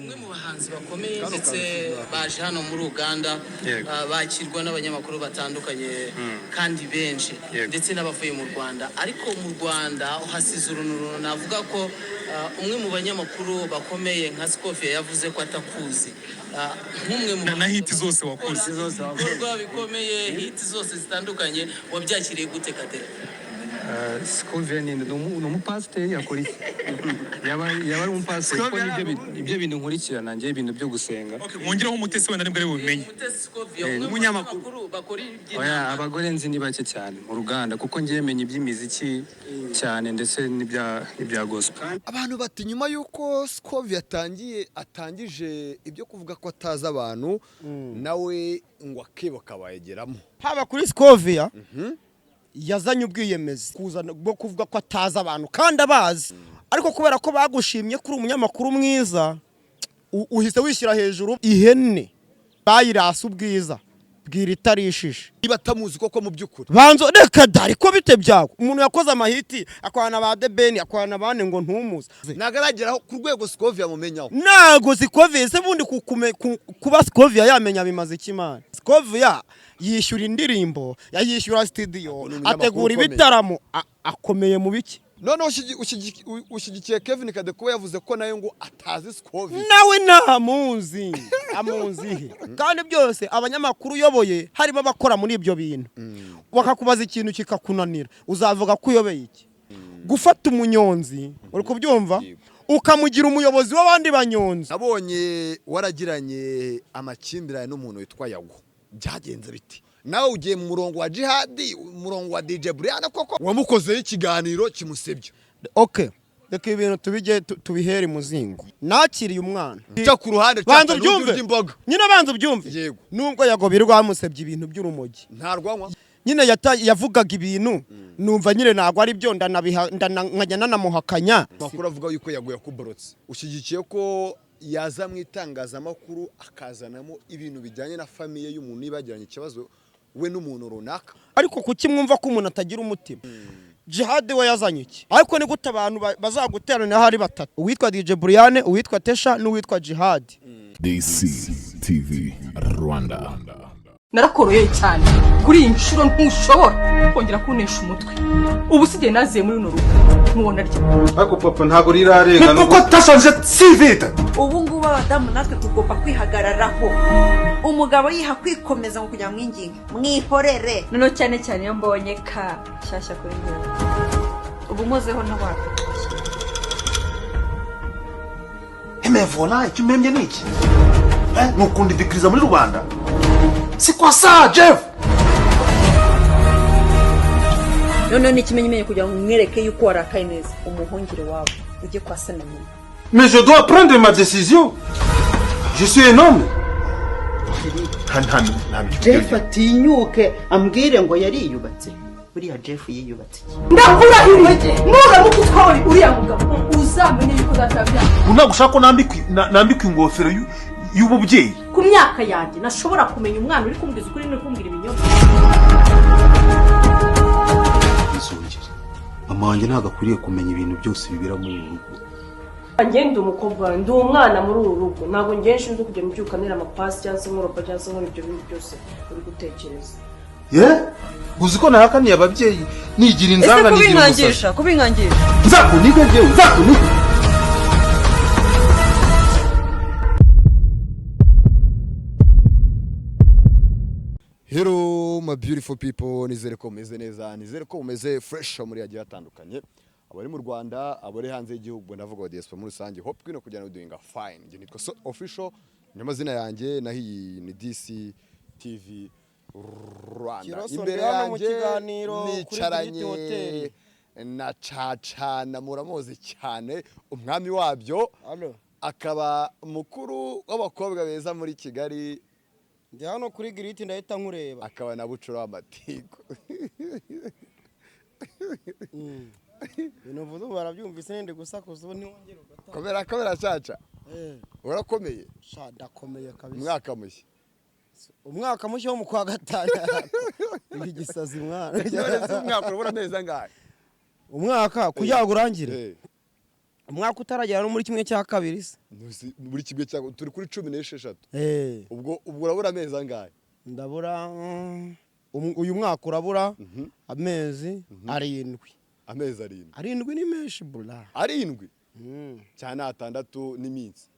umwe mu bahanzi bakomeye ndetse baje hano muri Uganda bakirwa n'abanyamakuru batandukanye kandi benshi ndetse n'abavuye mu Rwanda ariko mu Rwanda uhasize urunuru navuga ko umwe mu banyamakuru bakomeye nka Scovia yavuze ko atakuzi nk'umwe mu na hiti zose wakoze bikorwa bikomeye hiti zose zitandukanye wabyakiriye gute Kadere? Scovia ni umupasiteri akora iki yaba ari umupasiteri kuko ibyo bintu nkurikirana njye ibintu byo gusenga mwongeraho umutesi wenda nibwo ari bubimenye umunyamakuru bakora iby'inama abagore nzi ni bake cyane mu Ruganda kuko njye menye iby'imiziki cyane ndetse n'ibya gospel. Abantu bati nyuma yuko Scovia atangije ibyo kuvuga ko atazi abantu nawe ngo akebo kabayegeramo haba kuri Scovia yazanye ubwiyemezi kuzana bwo kuvuga ko ataza abantu kandi abazi ariko kubera ko bagushimye kuri umunyamakuru mwiza uhise wishyira hejuru ihene bayirasa ubwiza bwira itarishije niba tamuzi koko mu byukuri banzo reka dari ko bite byago umuntu yakoze amahiti akwana ba The Ben akwana bane ngo ntumuze nagarageraho ku rwego Scovia mumenyaho nago Scovia se bundi kuba Scovia yamenya bimaze ikimana Scovia yishyura indirimbo yayishyura studio ategura ibitaramo akomeye mu biki none ushyigikiye Kevin Kadekuba yavuze ko nayo ngo atazi Scovia nawe ntamuzi amuzihe kandi byose abanyamakuru uyoboye harimo abakora muri ibyo bintu bakakubaza ikintu kikakunanira uzavuga ko uyobeye iki gufata umunyonzi uri kubyumva ukamugira umuyobozi w'abandi banyonzi nabonye waragiranye amakimbirane n'umuntu witwa Yago byagenze biti nawe ugiye mu murongo wa Jihadi umurongo wa DJ Brian koko wamukozeho ikiganiro kimusebye okay reka ibintu tubihere muzingo nakiriye umwana cya ku ruhande banza byumve nyine banza byumve nubwo Yago birwa bamusebye ibintu by'urumogi ntarwanwa nyine yavugaga ibintu numva nyine ntago ari byo nkajya nanamuhakanya makuru avuga yuko Yago yakuborotse ushyigikiye ko yaza mu itangazamakuru akazanamo ibintu bijyanye na famiye y'umuntu ibagiranye ikibazo we n'umuntu runaka ariko kuki mwumva ko umuntu atagira umutima Jihad we yazanye iki ariko ni gute abantu bazaguterana hari batatu uwitwa DJ Brian uwitwa Tesha n'uwitwa Jihad DCTV Rwanda narakoroye cyane kuri iyi nshuro ntushobora kongera kunesha umutwe ubu sigiye naziye muri runo rugo mubona ryo ariko papa ntago rirarenga nuko tasanje sivita ubu ngubu abadamu natwe tugomba kwihagararaho umugabo yiha kwikomeza ngo kujya mwinginga mwihorere nono cyane cyane yo mbonye ka shyashya kuri njye ubu mozeho n'abantu emevona ikimemye niki nukundi dikriza muri Rwanda c'est quoi ça Jeff none n'ikimenyemenye kugira ngo mwereke yuko warakaye neza umuhungire wawe ujye kwa se na nyina mais je dois prendre ma décision je suis un homme Jeff atinyuke ambwire ngo yariyubatse buriya Jeff yiyubatse ndakurahiriye nuramuka utwari uriya mugabo uzamenye yuko databya unagushaka ko nambikwa ingofero y'ububyeyi ku myaka yanjye nashobora kumenya umwana uri kumbwiza ukuri no kumbwira ibinyoma mama wanjye ntabwo akwiriye kumenya ibintu byose bibera muri uru rugo ngende umukobwa ndi umwana muri uru rugo ntabwo ngenshi nzi kujya mubyukanira amapasi cyangwa se nkoropa cyangwa se nkora ibyo bintu byose uri gutekereza uzi ko nahakaniye ababyeyi nigira inzanga nigira umusazi kubinkangisha nzakuniga njyewe nzakuniga Hello my beautiful people nizere ko meze neza nizere ko meze fresh muri yagiye atandukanye abari mu Rwanda abari hanze y'igihugu ndavuga diaspora muri rusange hope kwino kujyana doing fine nge nitwa so official nyamazina yanjye nahi ni DC TV Rwanda imbere yanjye nicaranye na Caca na muramoze cyane umwami wabyo akaba mukuru w'abakobwa beza muri Kigali ndi hano kuri giriti ndahita nkureba akaba na bucura w'amatigo Bino vudu barabyumvise nende gusakuza ubu ntiwongera ugata Kabera Caca urakomeye sha dakomeye kabisa umwaka mushyo mu kwa gatanu igisazi mwana umwaka urabona neza ngahe umwaka kuyaga urangire umwaka utaragera no muri kimwe cya kabiri se muri kimwe cya turi kuri 16 eh ubwo urabura amezi angahe ndabura uyu mwaka urabura amezi 7 amezi 7 7 ni menshi bula 7 cyane 6 n'iminsi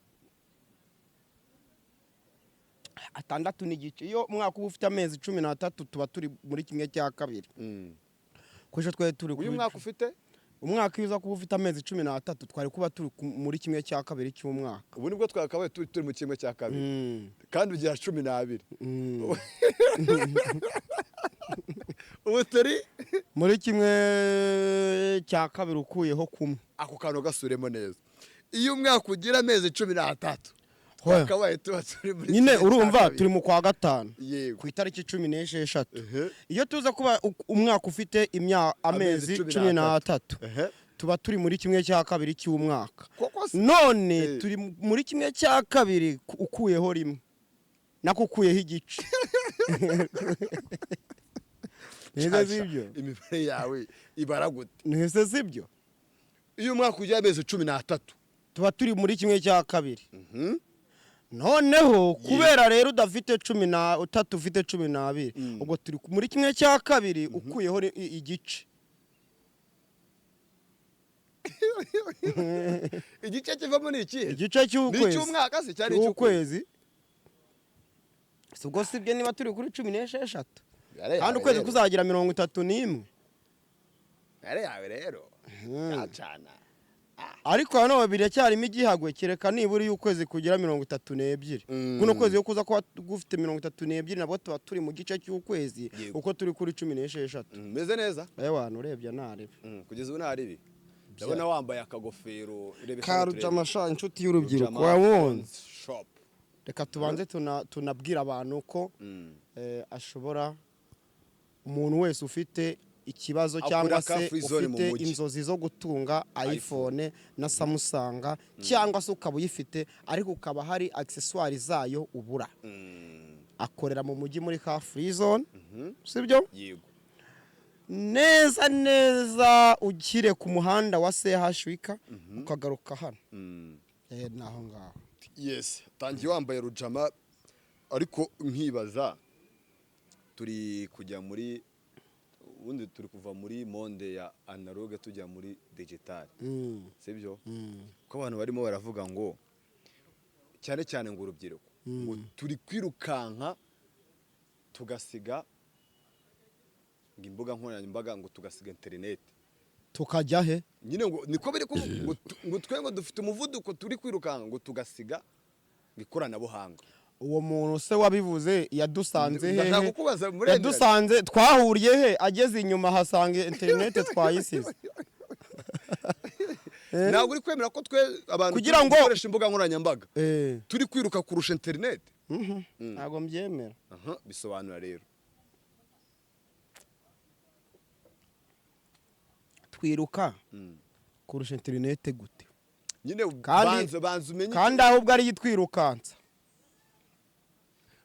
6 n'igice iyo umwaka uba ufite amezi 13 tuba turi muri kimwe cya kabiri kwisho twe turi uyu mwaka ufite umwaka uza kuba ufite amezi 13 twari kuba turi muri kimwe cya kabiri cy'umwaka ubu nibwo twakabaye turi mu kimwe cya kabiri kandi ugira 12 ubu turi muri kimwe cya kabiri ukuyeho kumwe ako kantu gasuremo neza iyo umwaka ugira amezi 13 twakabaye tuba turi muri nyine urumva turi mu kwa gatanu yego ku itariki 16 iyo tuza kuba umwaka ufite amezi 13 tuba turi muri kimwe cya kabiri cy'umwaka none turi muri kimwe cya kabiri ukuyeho rimwe nako ukuyeho igice neza sibyo imibare yawe ibara gute neza sibyo iyo umwaka ugira amezi 13 tuba turi muri kimwe cya kabiri noneho kubera rero udafite 13 ufite 12 ubwo turi muri kimwe cya kabiri ukuyeho igice igice kivamo ni iki igice cy'ukwezi cy'umwaka se cyari cy'ukwezi ubwo sibyo niba turi kuri 16 kandi ukwezi kuzagira 31 yare yawe rero yacana ariko hano biracyarimo igihagwe kereka niburi y'ukwezi kugira 32 kuno kwezi yo kuza kuba gufite 32 nabo tuba turi mu gice cy'ukwezi uko turi kuri 16 meze neza abantu urebye narebe kugeza ubu naribi ndabona wambaye akagofero karuja amasha inshuti y'urubyiruko wabonye reka tubanze tunabwira abantu ko ashobora umuntu wese ufite ikibazo cyangwa se ufite inzozi zo gutunga iPhone na Samsung cyangwa se ukaba uyifite ariko ukaba hari accessoires zayo ubura akorera mu mujyi muri car free zone sibyo yego neza neza ugire ku muhanda wa CH ukagaruka hano naho ngaho yes tangiye wambaye rujama ariko nkibaza turi kujya muri ubundi turi kuva muri monde ya analogue tujya muri digital sibyo ko abantu barimo baravuga ngo cyane cyane ngo urubyiruko ngo turi kwirukanka tugasiga imbuga nkoranyambaga ngo tugasiga internet tukajya he nyine ngo niko biri kuvuga ngo twengo dufite umuvuduko turi kwirukanka ngo tugasiga ikoranabuhanga uwo muntu se wabivuze yadusanze he yadusanze twahuriye he ageze inyuma hasanga internet twayisize ntabwo uri kwemera ko twe abantu kugira ngo dukoresha imbuga nkoranyambaga turi kwiruka kurusha internet ntabwo mbyemera bisobanura rero twiruka kurusha internet gute nyine banze umenye kandi ahubwo ari yitwirukansa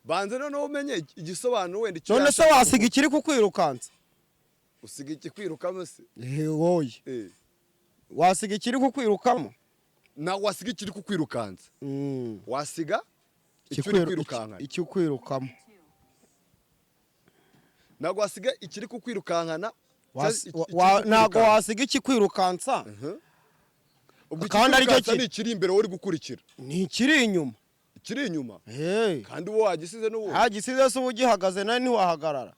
banze none umenye igisobanuro wenda icyo none se wasiga ikiri kukwirukansa usiga ikikwirukamo se woye wasiga ikiri kukwirukamo na wasiga ikiri kukwirukansa wasiga ikiri kwirukankana icyo kwirukamo ntabwo wasiga ikiri kukwirukankana ntabwo wasiga ikikwirukansa kandi aricyo kiri imbere uri gukurikira ni ikiri inyuma kiri inyuma kandi uwo wagisize n'uwo hagisize se ugihagaze nawe ntiwahagarara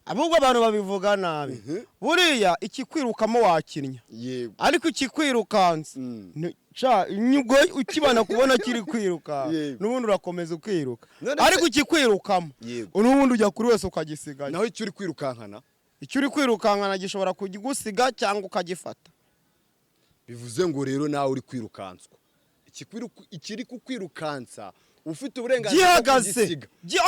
ahubwo abantu babivuga nabi buriya ikikwirukamo wakinya ariko ikikwirukansa inyugo ukibana kubona kiri kwiruka n'ubundi urakomeza ukiruka ariko ikikwirukamo n'ubundi ujya kuri wese ukagisigaye naho icyo uri kwirukankana icyo uri kwirukankana gishobora kugigusiga cyangwa ukagifata bivuze ngo rero nawe uri kwirukanswa ikiri kukwirukansa ufite uburenganzira bwo kugisiga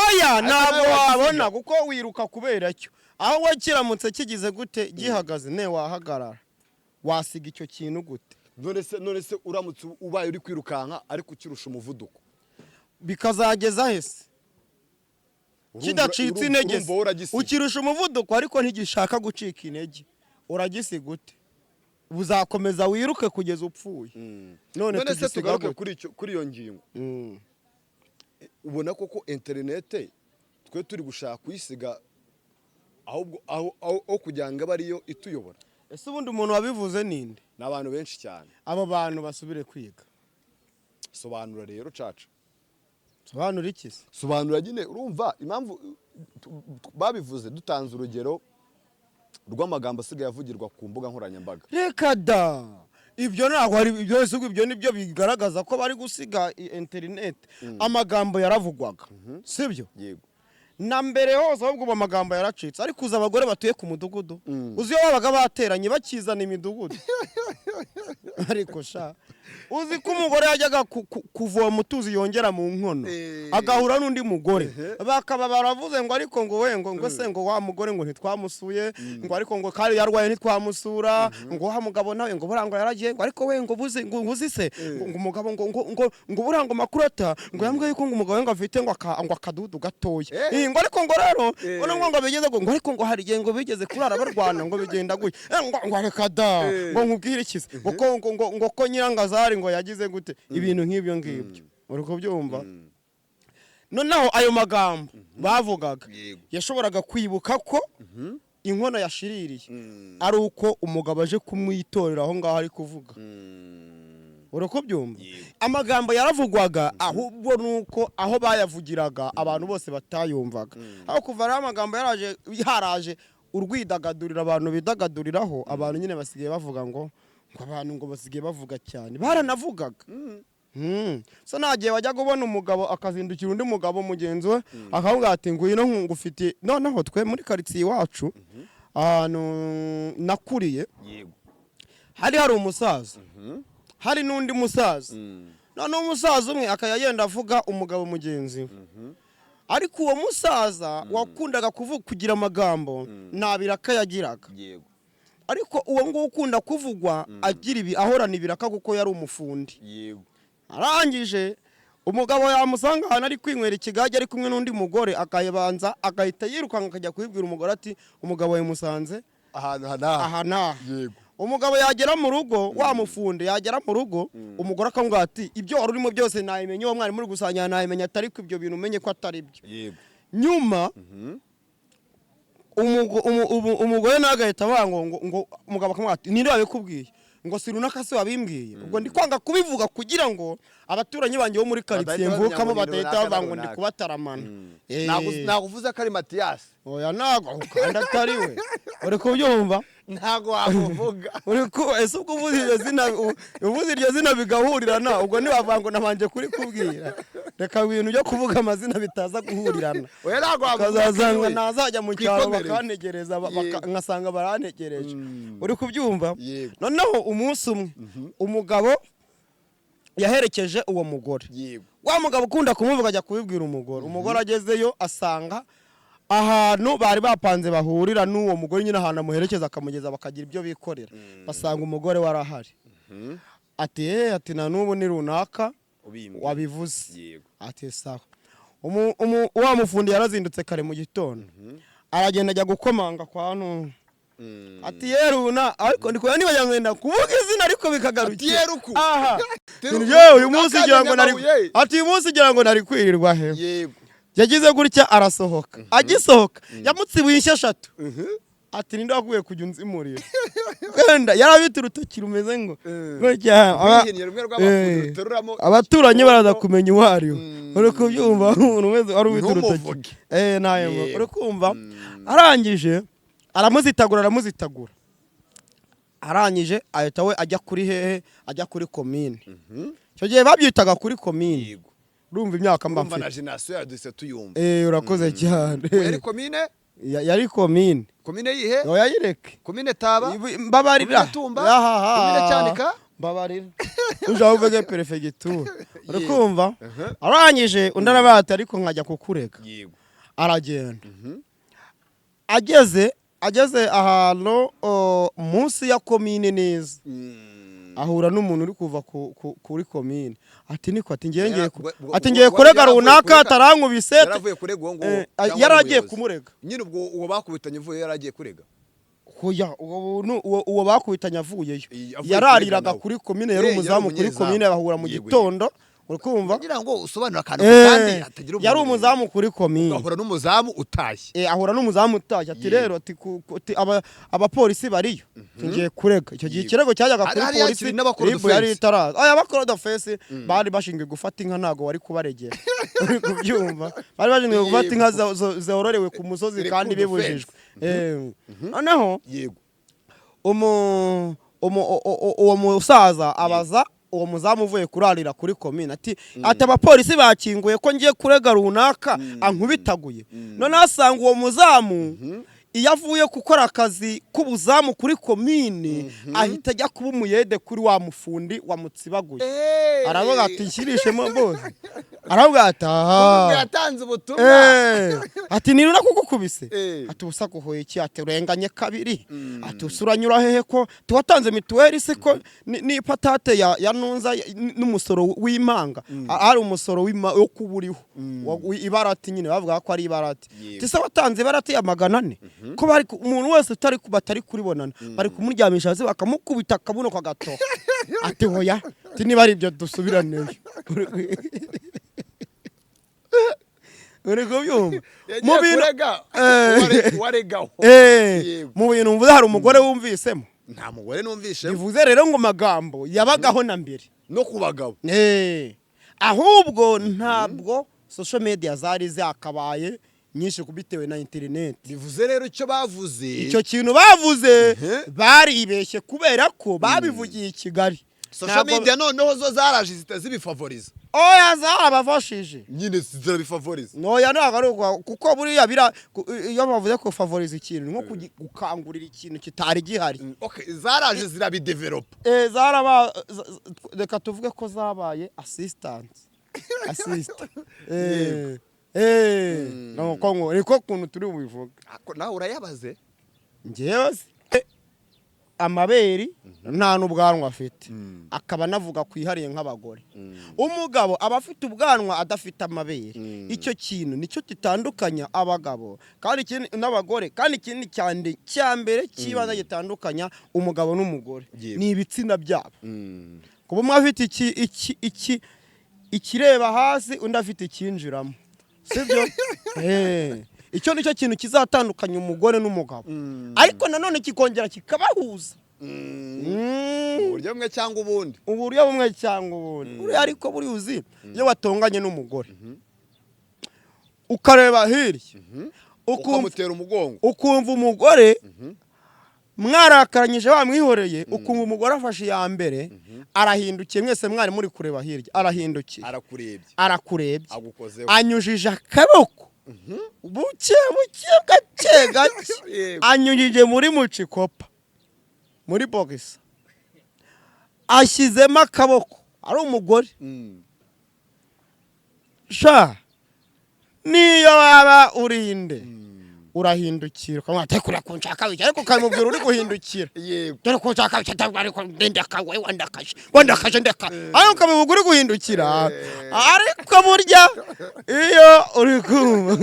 oya ntabwo wabona kuko wiruka kubera cyo aho kiramutse kigize gute gihagaze ne wahagarara wasiga icyo kintu gute none se uramutse ubaye uri kwirukanka ariko ukirusha umuvuduko bikazageza hese kidacitse intege ukirusha umuvuduko ariko ntigishaka gucika intege uragisiga ute buzakomeza wiruke kugeza upfuye. None se tugaruke kuri iyo ngingo. Ubona koko interinete twe turi gushaka kuyisiga ahubwo aho kugira ngo abe ariyo ituyobora. Ese ubundi umuntu wabivuze ninde? Ni abantu benshi cyane. Abo bantu basubire kwiga. Sobanura rero caca. Sobanura iki se? Sobanura nyine urumva impamvu babivuze dutanze urugero rw'amagambo asigaye avugirwa ku mbuga nkoranyambaga. Reka da. Ibyo ntabwo ari ibyo nibyo bigaragaza ko bari gusiga internet. Amagambo yaravugwaga. Sibyo? Yego. Na mbere hose ahubwo amagambo yaracitse ariko uza abagore batuye ku mudugudu uzi yo babaga bateranye bakizana imidugudu ariko sha uzi ko umugore yajyaga kuvoma utuzi yongera mu nkono agahura n'undi mugore bakaba baravuze ngo ariko ngo we ngo se ngo wa mugore ngo ntitwamusuye ngo ariko ngo kari yarwaye ntitwamusura ngo wa mugabo nawe ngo burango yaragiye ngo ariko we ngo buzi se ngo umugabo ngo burango makurata ngo yambwiye ko ngo umugabo ngo afite ngo akadudu gatoya ngo ariko ngo rero ubona ngo bigeze ngo ariko ngo hari igihe ngo bigeze kurara barwana ngo bigenda guye ngo areka da ngo nkubwire ikize ngo ko nyirangazari ngo yagize gute ibintu nk'ibyo ngibyo uri kubyumva noneho ayo magambo bavugaga yashoboraga kwibuka ko inkono yashiririye ari uko umugabo aje kumwitorera aho ngaho ari kuvuga urako byumva amagambo yaravugwaga ahubwo nuko aho bayavugiraga abantu bose batayumvaga aho kuva ari amagambo haraje urwidagadurira abantu bidagaduriraho abantu nyine basigaye bavuga ngo abantu ngo basigaye bavuga cyane baranavugaga so nagiye wajya kubona umugabo akazindukira undi mugabo mugenzi we akavuga ati ngwino ngufite noneho twe muri quartier iwacu ahantu nakuriye hari umusaza hari n'undi musaza none umusaza umwe akayagenda avuga umugabo mugenzi we ariko uwo musaza wakundaga kugira amagambo ntabiraka yagiraga ariko uwo ngo ukunda kuvugwa agira ibi ahorana ibiraka kuko yari umufundi arangije umugabo yamusanga ahantu ari kwinywera ikigage ari kumwe n'undi mugore akayibanza agahita yirukanka akajya kubibwira umugore ati umugabo yamusanze aha umugabo yagera mu rugo wamufunde yagera mu rugo umugore akamubwira ati ibyo wari urimo byose nayimenye uwo mwari muri gusangira nayimenye atari ko ibyo bintu umenye ko atari byo nyuma umugore nagahita ngo umugabo akamubwira ati ninde wabikubwiye ngo si runaka se wabimbwiye ubwo ndi kwanga kubivuga kugira ngo abaturanyi banjye bo muri quartier mvukamo badahita bavuga ngo ndi kubataramana naguvuze ko ari Mathias oya nago kandi atari we uri kubyumva ntago wavuga uri ko ese ubwo uvuze iryo zina bigahurirana ubwo ntibavuga ngo nabanje kuri kubwira reka ibintu byo kuvuga amazina bitaza guhurirana oya nago kazazanga nazajya mu cyaro bakanegereza nkasanga baranegereje uri kubyumva noneho umunsi umwe umugabo yaherekeje uwo mugore wa mugabo ukunda kumuvuga ajya kubibwira umugore agezeyo asanga ahantu bari bapanze bahurira n'uwo mugore nyine ahantu amuherekeza akamugeza bakagira ibyo bikorera basanga umugore warahari ati na n'ubu ni runaka wabivuze ati sawa wa mufundi yarazindutse kare mu gitondo aragenda ajya gukomanga kwa ntu ati yeruna ariko ndiko niba ngenda kuvuga izina ariko bikagarukira aha uyu munsi ngira ngo nari ati uyu munsi ngira ngo nari kwirirwa he yagize gutya arasohoka agisohoka yamutsibuye inshashatu ati ninde wakuye kujya unzimurira kwenda yarabita urutoki rumeze ngo abaturanyi baraza kumenya uwariwe uri kubyumva umuntu wese wari ubita urutoki nayo uri kumva arangije aramuzitagura arangije ahita we ajya kuri hehe ajya kuri komine icyo gihe babyitaga kuri komine urumva imyaka mba mfite na generation yaduse tuyumva urakoze cyane yari komine yari komine yihe yayireke komine Taba mbabarira komine Cyanika mbabarira ujaho uvuge perefegitura urakumva arangije undi arabata ariko nkajya kukureka aragenda ageze ahantu munsi ya komine neza ahura n'umuntu uri kuva kuri komine ati niko ati ngiye kurega runaka atarankubise yaravuye kurega uwo ngo yaragiye kumurega nyine ubwo uwo bakubitanye uvuye yaragiye kurega hoya uwo bakubitanye avuyeyo avuye yarariraga kurega kuri komine yari yari umuzamu kuri umunyezamu. komine bahura mu Yego, gitondo urikumva kugira ngo usobanure akantu kandi hatagira umuntu yari umuzamu kuri komine ahura n'umuzamu utashye ahura n'umuzamu utashye ati rero ati abapolisi bariyo ngiye kurega icyo gihe ikirego cyajyaga kuri Hari polisi hakiri n'abakora ribu yari defense. itaraza aya bakora defense bari bashinzwe gufata inka ntago wari kubaregera uri kubyumva bari bashinzwe gufata inka zororewe ku musozi kandi bibujijwe noneho yego uwo musaza abaza uwo muzamu uvuye kurarira kuri komine ati abapolisi bakinguye ko ngiye kurega runaka ankubitaguye none asanga uwo muzamu iyo avuye gukora akazi k'ubuzamu kuri komine ahita ajya kuba umuyede kuri wa mufundi wamutsibaguye aravuga ati nshyirishemo bose aravuga ati yatanze ubutumwa ati ni runa kugukubise ati ubusa guhoye iki ati urenganye kabiri ati usuranyura hehe ko tuwatanze mituweli se ko ni patate ya nunza n'umusoro w'impanga ari umusoro wo kuburiho ibarati nyine bavuga ko ari ibarati tisa watanze ibarati ya 400 ko bari umuntu wese batari kuribonana bari kumuryamisha hasi bakamukubita akabuno kagato ati hoya ati niba ari ibyo dusubiraneyo urego byumva mu bintu waregaho mu bintu mvuze hari umugore wumvisemo nta mugore numvishe bivuze rero ngo magambo yabagaho na mbere no kubagabo ahubwo ntabwo social media zari zakabaye nyinshi kubitewe na internet bivuze rero icyo bavuze icyo kintu bavuze baribeshye kubera ko babivugiye i Kigali social media noneho zo zaraje zibifavoriza oya zarabafashije nyine zirabifavoriza noya nagaruka kuko buriya iyo bavuze ko favorize ikintu nko gukangurira ikintu kitari gihari okay zaraje zirabidevelop reka tuvuge ko zabaye assistant niko kuntu turi bubivuga nawe urayabaze njyewe amaberi nta n'ubwanwa afite akaba navuga kwihariye nk'abagore umugabo aba afite ubwanwa adafite amaberi icyo kintu nicyo gitandukanya abagabo kandi n'abagore kandi ikindi cyambere kibanza gitandukanya umugabo n'umugore ni ibitsina byabo kuba umwe afite ikireba hasi undi afite ikinjiramo sibyo icyo nicyo kintu kizatandukanya umugore n'umugabo ariko nanone kikongera kikabahuza uburyo bumwe cyangwa ubundi ariko buri uzi iyo watonganye n'umugore ukareba hirya ukamutera umugongo ukumva umugore mwarakaranyije bamwihoreye ukumva umugore afashe iya mbere arahindukiye mwese mwari muri kureba hirya arahindukiye arakurebye anyujije akaboko buke gake anyujije muri mucikopa muri bogisi ashyizemo akaboko ari umugore sha niyo waba urinde urahindukira ukamwata kure kunshaka wiki ariko kamubwira uri guhindukira dore kunshaka wiki ariko ndendaka we wandakaje ndeka ayo kamubwira uri guhindukira ariko burya iyo uri kumva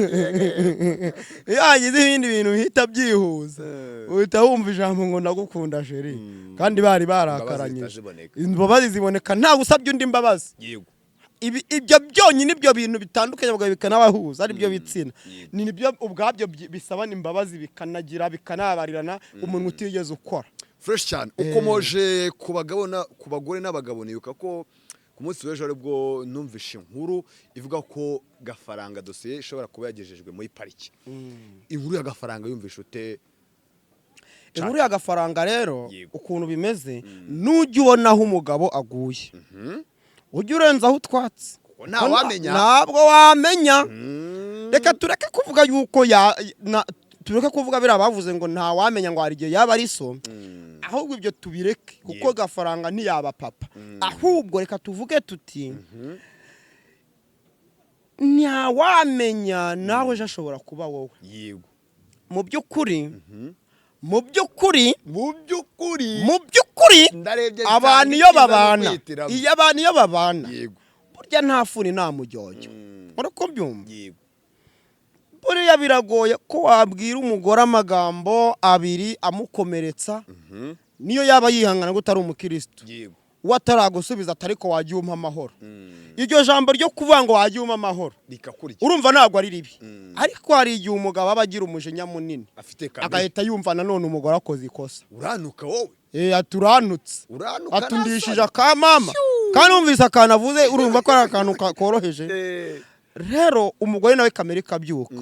yagize ibindi bintu hita byihuza uhita wumva ijambo ngo ndagukunda sheri kandi bari barakaranyije imbabazi ziboneka nta gusabye undi mbabazi ibyo byonyine ibyo bintu bitandukanye abagabo bikanabahuza ari byo bitsina ni nibyo ubwabyo bisabana imbabazi bikanagira bikanabarirana umuntu utigeze ukora fresh cyane ukomoje ku bagore n'abagabo nibuka ko ku munsi w'ejo aribwo numvishe inkuru ivuga ko Gafaranga dosiye ishobora kuba yagejejwe muri pariki inkuru ya Gafaranga yumvishe ute inkuru ya Gafaranga rero ukuntu bimeze nujya ubonaho umugabo aguye ujya urenzaho utwatsi ntabwo wamenya reka tureke kuvuga yuko tureke kuvuga biriya bavuze ngo nta wamenya ngo hari igihe yaba ari so ahubwo ibyo tubireke kuko Gafaranga ntiyaba papa ahubwo reka tuvuge tuti ntawamenya nawe ejo ashobora kuba wowe mu by'ukuri abantu iyo babana burya nta funi nta mujyojyo urako byumva buriya biragoye ko wabwira umugore amagambo abiri amukomeretsa niyo yaba yihangana ko utari umukristo wataragusubiza atariko wagiye umpa amahoro iryo jambo ryo kuvuga ngo wagiye umpa amahoro urumva ntabwo ari ribi ariko hari igihe umugabo aba agira umujinya munini agahita yumva nanone umugore akoze ikosa uranuka wowe aturanutse atundishije akamama kandi wumvise akantu avuze urumva ko ari akantu koroheje rero umugore nawe kamere kabyuka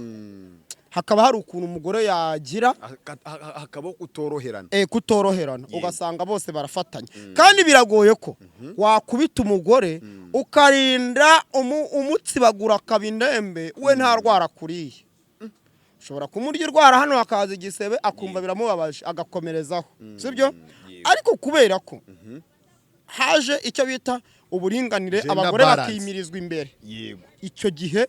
hakaba hari ukuntu umugore yagira hakaba kutoroherana kutoroherana ugasanga bose barafatanya kandi biragoye ko wakubita umugore ukarinda umutsibagura akaba indembe we nta rwara kuriye ushobora kumurya irwara hano hakaza igisebe akumva biramubabaje agakomerezaho sibyo ariko kubera ko haje icyo bita uburinganire abagore bakimirizwa imbere icyo gihe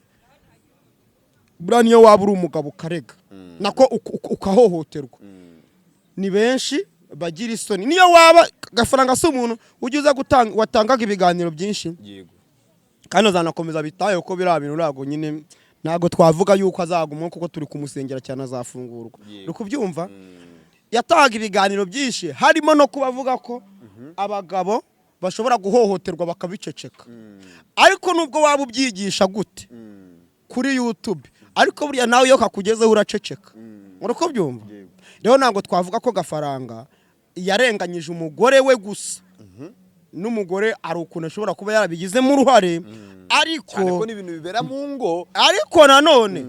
buriya niyo waba uri umugabo ukarega nako ukahohoterwa ni benshi bagira isoni niyo waba gafaranga si umuntu ujya uza watangaga ibiganiro byinshi kandi azanakomeza bitaye uko biriya bintu ntabwo nyine ntabwo twavuga yuko azaguma kuko turi kumusengera cyane azafungurwa uri kubyumva yatahaga ibiganiro byinshi harimo no kubavuga ko abagabo bashobora guhohoterwa bakabiceceka ariko nubwo waba ubyigisha gute kuri YouTube ariko buriya nawe iyo kakugezeho uraceceka urako byumva rero ntabwo twavuga ko gafaranga yarenganyije umugore we gusa n'umugore ari ukuntu ashobora kuba yarabigizemo uruhare ariko n'ibintu bibera mu ngo ariko nanone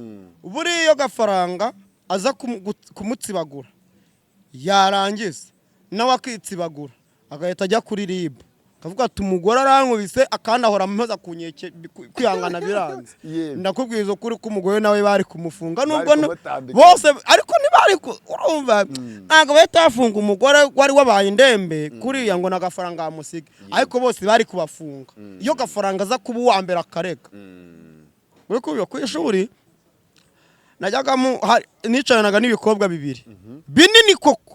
buriya gafaranga aza kumutsibagura yarangiza nawe akitsibagura agahita ajya kuri RIB akavuga ati umugore arankubise akandi ahora amaze kunyeke kwihangana biranze ndakubwiza ukuri ko umugore nawe bari kumufunga nubwo bose ariko ntibari urumva ntabwo bahita bafunga umugore wari wabaye indembe kuriya ngo n'agafaranga amusige ariko bose bari kubafunga iyo gafaranga aza kuba uwa mbere akarega uri kubiba ku ishuri najyagamo nicaranaga n'ibikobwa bibiri binini koko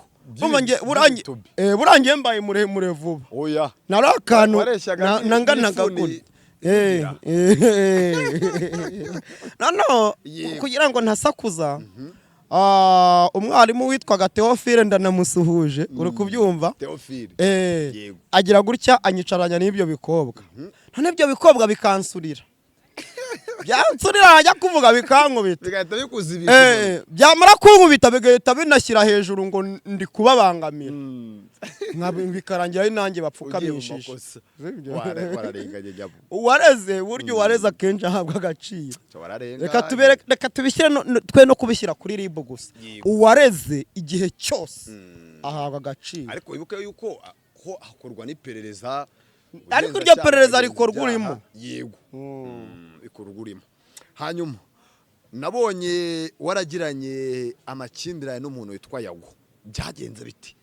burangiye mbaye muremure vuba nari akantu nanganaga gute noneho kugira ngo ntasakuza umwarimu witwaga Theophile ndanamusuhuje uri kubyumva agira gutya anyicaranya n'ibyo bikobwa none ibyo bikobwa bikansurira byansurira ajya kuvuga bikankubita bigahita bikuzibisha byamara kunkubita bigahita binashyira hejuru ngo ndi kubabangamira bikarangira ari nanjye bapfukamishije uwareze buryo uwareze akenshi ahabwa agaciro reka tubishyire twe no kubishyira kuri RIB gusa uwareze igihe cyose ahabwa agaciro ariko wibuke yuko hakorwa n'iperereza ariko iryo perereza rikorwa urimo yego rikorwa urimo hanyuma nabonye waragiranye amakimbirane n'umuntu witwa Yago byagenze biti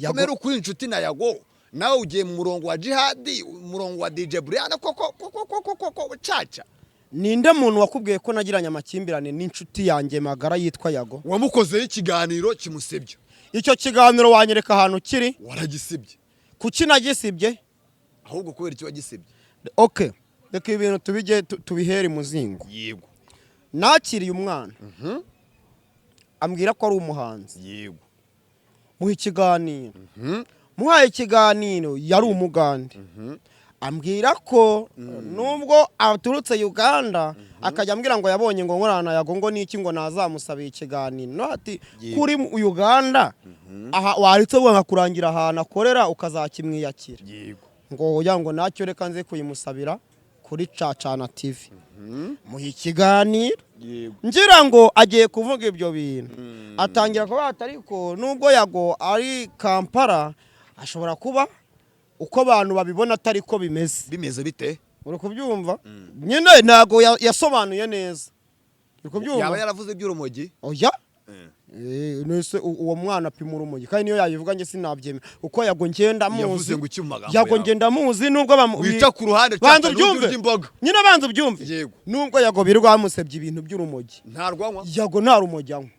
komera ukuri inshuti na Yago nawe ugiye mu murongo wa jihadi umurongo wa DJ Brian koko caca ninde muntu wakubwiye ko nagiranye amakimbirane n'inshuti yanjye magara yitwa Yago wamukozeho ikiganiro kimusebye icyo kiganiro wanyereka ahantu kiri waragisibye kuki nagisibye ahubwo kubera icyo wagisibye okay reka ibintu tubije tubihere muzingo yego nakiriye umwana ambwira ko ari umuhanzi yego muha ikiganiro muhaye ikiganiro yari umugande ambwira ko nubwo aturutse Uganda akajya ambwira ngo yabonye ngo nkorana Yago ngo niki ngo nazamusabiye ikiganiro no ati kuri Uganda aha waritse wanga kurangira ahantu akorera ukazakimwiyakira yego ngo oya ngo nacyo reka nze kuyimusabira kuri Cacana TV muha ikiganiro ngira ngo agiye kuvuga ibyo bintu atangira kuba atariko nubwo Yago ari Kampala ashobora kuba uko abantu babibona atari ko bimeze bite uri kubyumva nyine ntago yasobanuye neza uri kubyumva yaba yaravuze iby'urumogi oya nese uwo mwana apima urumogi kandi niyo yayivuga nge sinabyemera uko Yago ngenda muzi Yago ngenda muzi nubwo wica ku ruhande banza ubyumve nyine banza ubyumve nubwo Yago birwa bamusebye ibintu by'urumogi ntarwanywa Yago nta rumogi anywa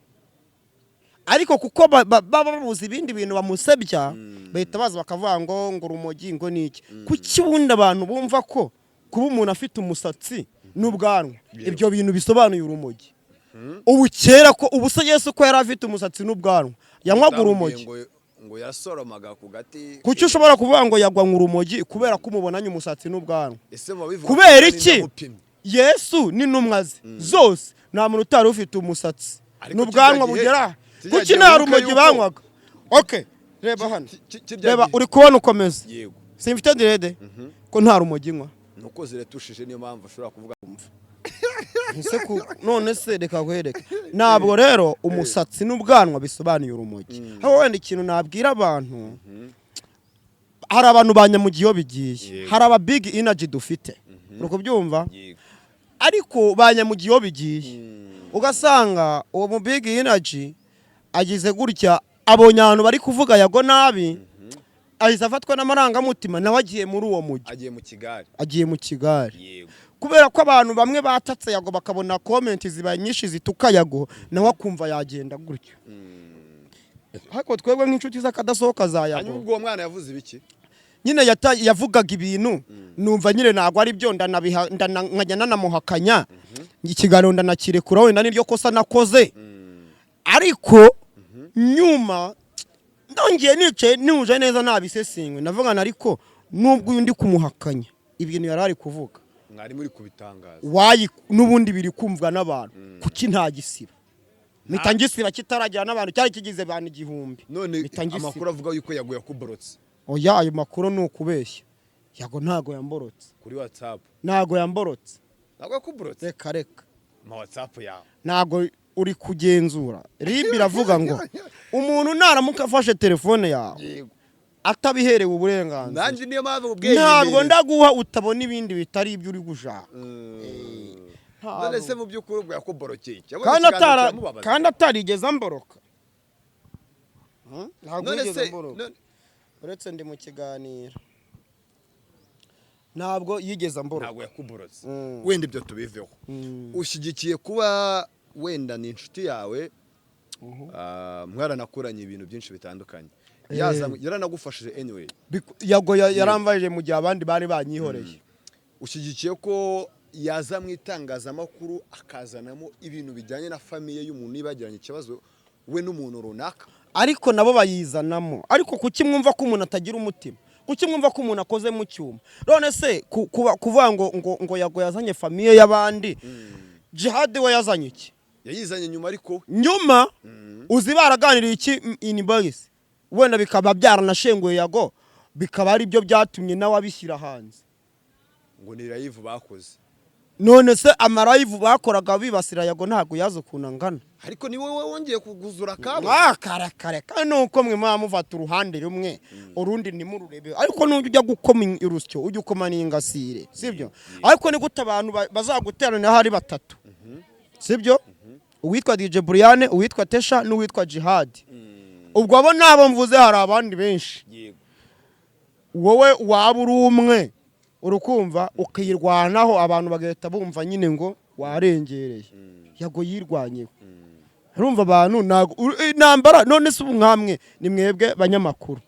ariko kuko babuze ibindi bintu bamusebya bahita baza bakavuga ngo urumogi ngo niki kuki bundi abantu bumva ko kuba umuntu afite umusatsi n'ubwanwa ibyo bintu bisobanuye urumogi ubu kera ko ubu se Yesu ko yari afite umusatsi n'ubwanwa yanywaga urumogi ngo yasoromaga ku gati. kuki ushobora kuvuga ngo yagwa urumogi kubera ko umubonanye umusatsi n'ubwanwa ese mubivuga kubera iki Yesu ni numwaze zose nta muntu utari ufite umusatsi n'ubwanwa bugera kuki nta rumogi banywaga. Okay, reba hano reba uri kubona ukomeza yego simfite direde ko nta rumogi nywa nuko ziretushije niyo mpamvu ushobora kuvuga none se reka guhereka ntabwo rero umusatsi n'ubwanwa bisobanuye urumogi. aho wenda ikintu nabwira abantu hari abantu banyamugiye bigiye hari aba big energy dufite uri kubyumva ariko banyamugiye bigiye ugasanga uwo mu big energy agize gutya abonye abantu bari kuvuga yago nabi ahise afatwa n'amarangamutima nawe agiye muri uwo mujyi agiye mu Kigali kubera ko abantu bamwe batatse yago bakabona comment ziba nyinshi zituka yago nawe akumva yagenda gutyo. Hako twebwe nk'inshuti z'akadasohoka za yago hanyuma ubwo mwana yavuze ibiki nyine yavugaga ibintu numva nyine ntago ari byo nkajya nanamuhakanya ikiganiro ndanakirekura wenda niryo kosa nakoze ariko nyuma ndongeye nicaye nuje neza nabisesengwe navugana ariko nubwo undi kumuhakanya ibintu yarari kuvuga mwari muri kubitangaza n'ubundi biri kumvwa n'abantu kuki nta gisiba mitangisiba kitaragira n'abantu cyari kigize abantu 1000 none amakuru avuga yuko yaguye kuborotse oya ayo makuru ni ukubeshya yago ntago yamborotse kuri WhatsApp ntago yamborotse ntago yakuborotse reka ma WhatsApp yawe ntago uri kugenzura ribi iravuga ngo umuntu naramuka afashe telefone yawe atabiherewe uburenganzira nanjye niyo mpamvu ubwenge ntabwo ndaguha utabona ibindi bitari ibyo uri gushaka none se mu by'ukuri ubwo yakuborokeye kandi atarigeze amboroka none se uretse ndi mu kiganiro ntabwo yigeze amboroka ntabwo yakuborotse wenda ibyo tubiveho ushyigikiye kuba wenda ni inshuti yawe mwaranakuranye ibintu byinshi bitandukanye yaranagufashije anyway yago yarambaje mu gihe abandi bari banyihoreye ushyigikiye ko yaza mu itangazamakuru akazanamo ibintu bijyanye na famiye y'umuntu nibagiranye ikibazo we n'umuntu runaka ariko nabo bayizanamo ariko kuki mwumva ko umuntu atagira umutima kuki mwumva ko umuntu akoze mu cyuma none se kuvuga ngo yago yazanye famiye y'abandi Jihad we yazanye iki yayizanye nyuma ariko nyuma uzi baraganiriye iki in boys wenda bikaba byaranashenguye yago bikaba ari byo byatumye nawe abishyira hanze ngo ni live bakoze none se amalive bakoraga bibasira yago ntago yazo kunangana ariko ni wowe wongeye kuguzura kabo karakare kandi uko mwe mufata uruhande rumwe urundi nimururebe ariko n'ujya gukoma irusyo ujya ukoma n'ingasire sibyo ariko ni gute abantu bazaguterana hari batatu sibyo uwitwa DJ Brian uwitwa Tesha n'uwitwa Jihad ubwo abo nabo mvuze hari abandi benshi wowe waba uri umwe urukumva ukirwanaho abantu bagahita bumva nyine ngo warengereye yago yirwanyeho urumva abantu nambara none se ubunkamwe ni mwebwe banyamakuru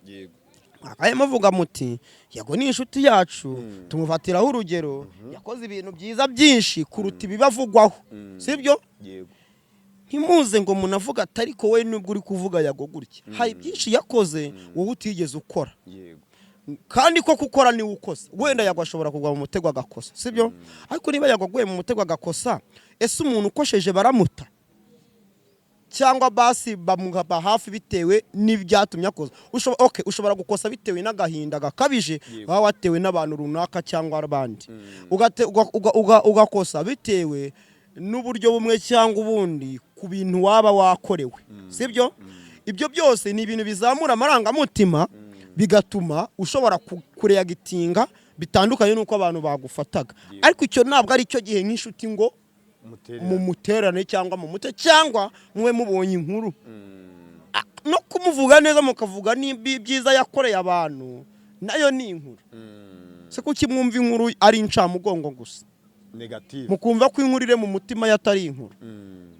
aye mavuga muti yago ni inshuti yacu tumufatiraho urugero yakoze ibintu byiza byinshi kuruta ibibavugwaho sibyo ntimuze ngo munavuga atari ko we nubwo uri kuvuga yago gutya hari byinshi yakoze wowe utigeze ukora kandi ko gukora ni ukoze wenda yagwashobora kugwa mu mutego agakosa sibyo ariko niba yagwaguye mu mutego agakosa ese umuntu ukosheje baramuta cyangwa basi bamugaba hafi bitewe n'ibyatumye akoza ushobora gukosa bitewe n'agahinda gakabije baba watewe n'abantu runaka cyangwa abandi ugakosa bitewe n'uburyo bumwe cyangwa ubundi ku bintu waba wakorewe sibyo ibyo byose ni ibintu bizamura amarangamutima bigatuma ushobora kureagitinga bitandukanye nuko abantu bagufataga ariko icyo ntabwo ari cyo gihe nk'inshuti ngo mu muterane cyangwa mu mute cyangwa mwe mubonye inkuru no kumuvuga neza mukavuga n'ibyiza yakoreye abantu nayo ni inkuru se kuki mwumva inkuru ari incamugongo gusa negative mukumva ko inkuru ire mu mutima yatari inkuru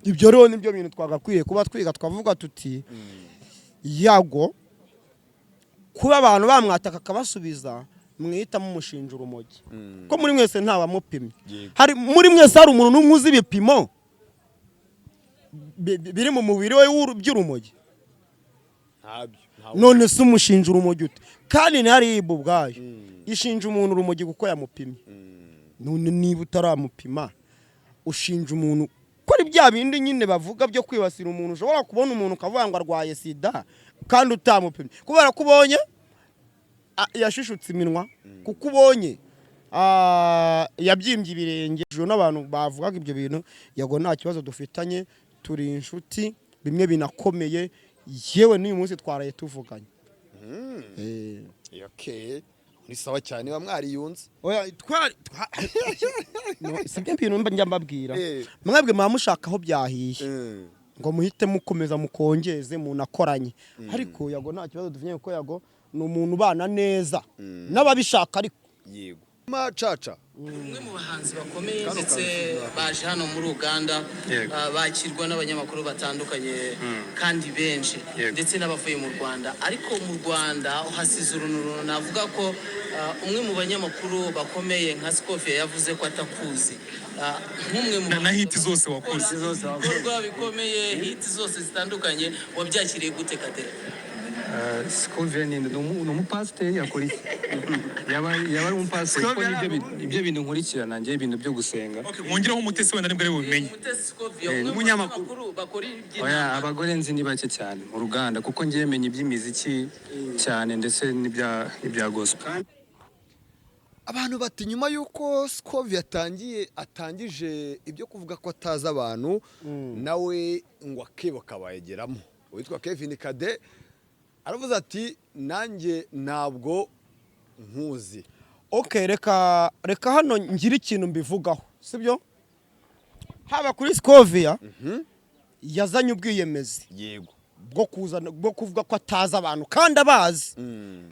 ibyo rero nibyo bintu twagakwiye kuba twiga twavuga tuti yago kuba abantu bamwataka akabasubiza mwita mumushinja urumogi ko muri mwese ntabamupimye hari muri mwese hari umuntu n'umwe uzi ibipimo biri mu mubiri we by'urumogi ntabyo none se umushinja urumogi ute kandi ntaribu ubwayo ishinja umuntu urumogi kuko yamupimye none niba utaramupima ushinja umuntu ko ari bya bindi nyine bavuga byo kwibasira umuntu ushobora kubona umuntu ukavuga ngo arwaye sida kandi utamupimye kubera ko ubonye yashishutse iminwa kuko ubonye yabyimbye ibirenge n'abantu bavugaga ibyo bintu yago nta kibazo dufitanye turi inshuti bimwe binakomeye yewe n'uyu munsi twaraye tuvuganye okay ni sawa cyane wa mwariyunze oya sibyo bintu mba njya mbabwira mwebwe mushaka aho byahiye ngo muhite mukomeza mukongeze munakoranye ariko yago nta kibazo dufitanye kuko yago ni umuntu ubana neza n'ababishaka ariko yego macaca umwe mu bahanzi bakomeye ndetse baje hano muri Uganda bakirwa n'abanyamakuru batandukanye kandi benshi ndetse n'abavuye mu Rwanda ariko mu Rwanda uhasize urunturuntu navuga ko umwe mu banyamakuru bakomeye nka Scovia yavuze ko atakuzi nk'umwe mu na hiti zose wakoze ibikorwa bikomeye hiti zose zitandukanye wabyakiriye gute Kadere Scovia ni umupasiteri akora iki yaba ari umupasiteri kuko ibyo bintu nkurikirana njye ibintu byo gusenga mwongeraho umutesi wenda nibwo ari bubimenye umunyamakuru bakora oya abagore nzi ni bake cyane mu ruganda kuko njye menye iby'imiziki cyane ndetse n'ibya gospel abantu bati nyuma yuko Scovia atangije ibyo kuvuga ko ataza abantu nawe ngo akebo kabayegeramo witwa Kevin Kade aravuze ati nanjye ntabwo nkuzi okay reka hano ngira ikintu mbivugaho sibyo haba kuri Scovia yazanye ubwiyemezi yego bwo kuvuga ko ataza abantu kandi abazi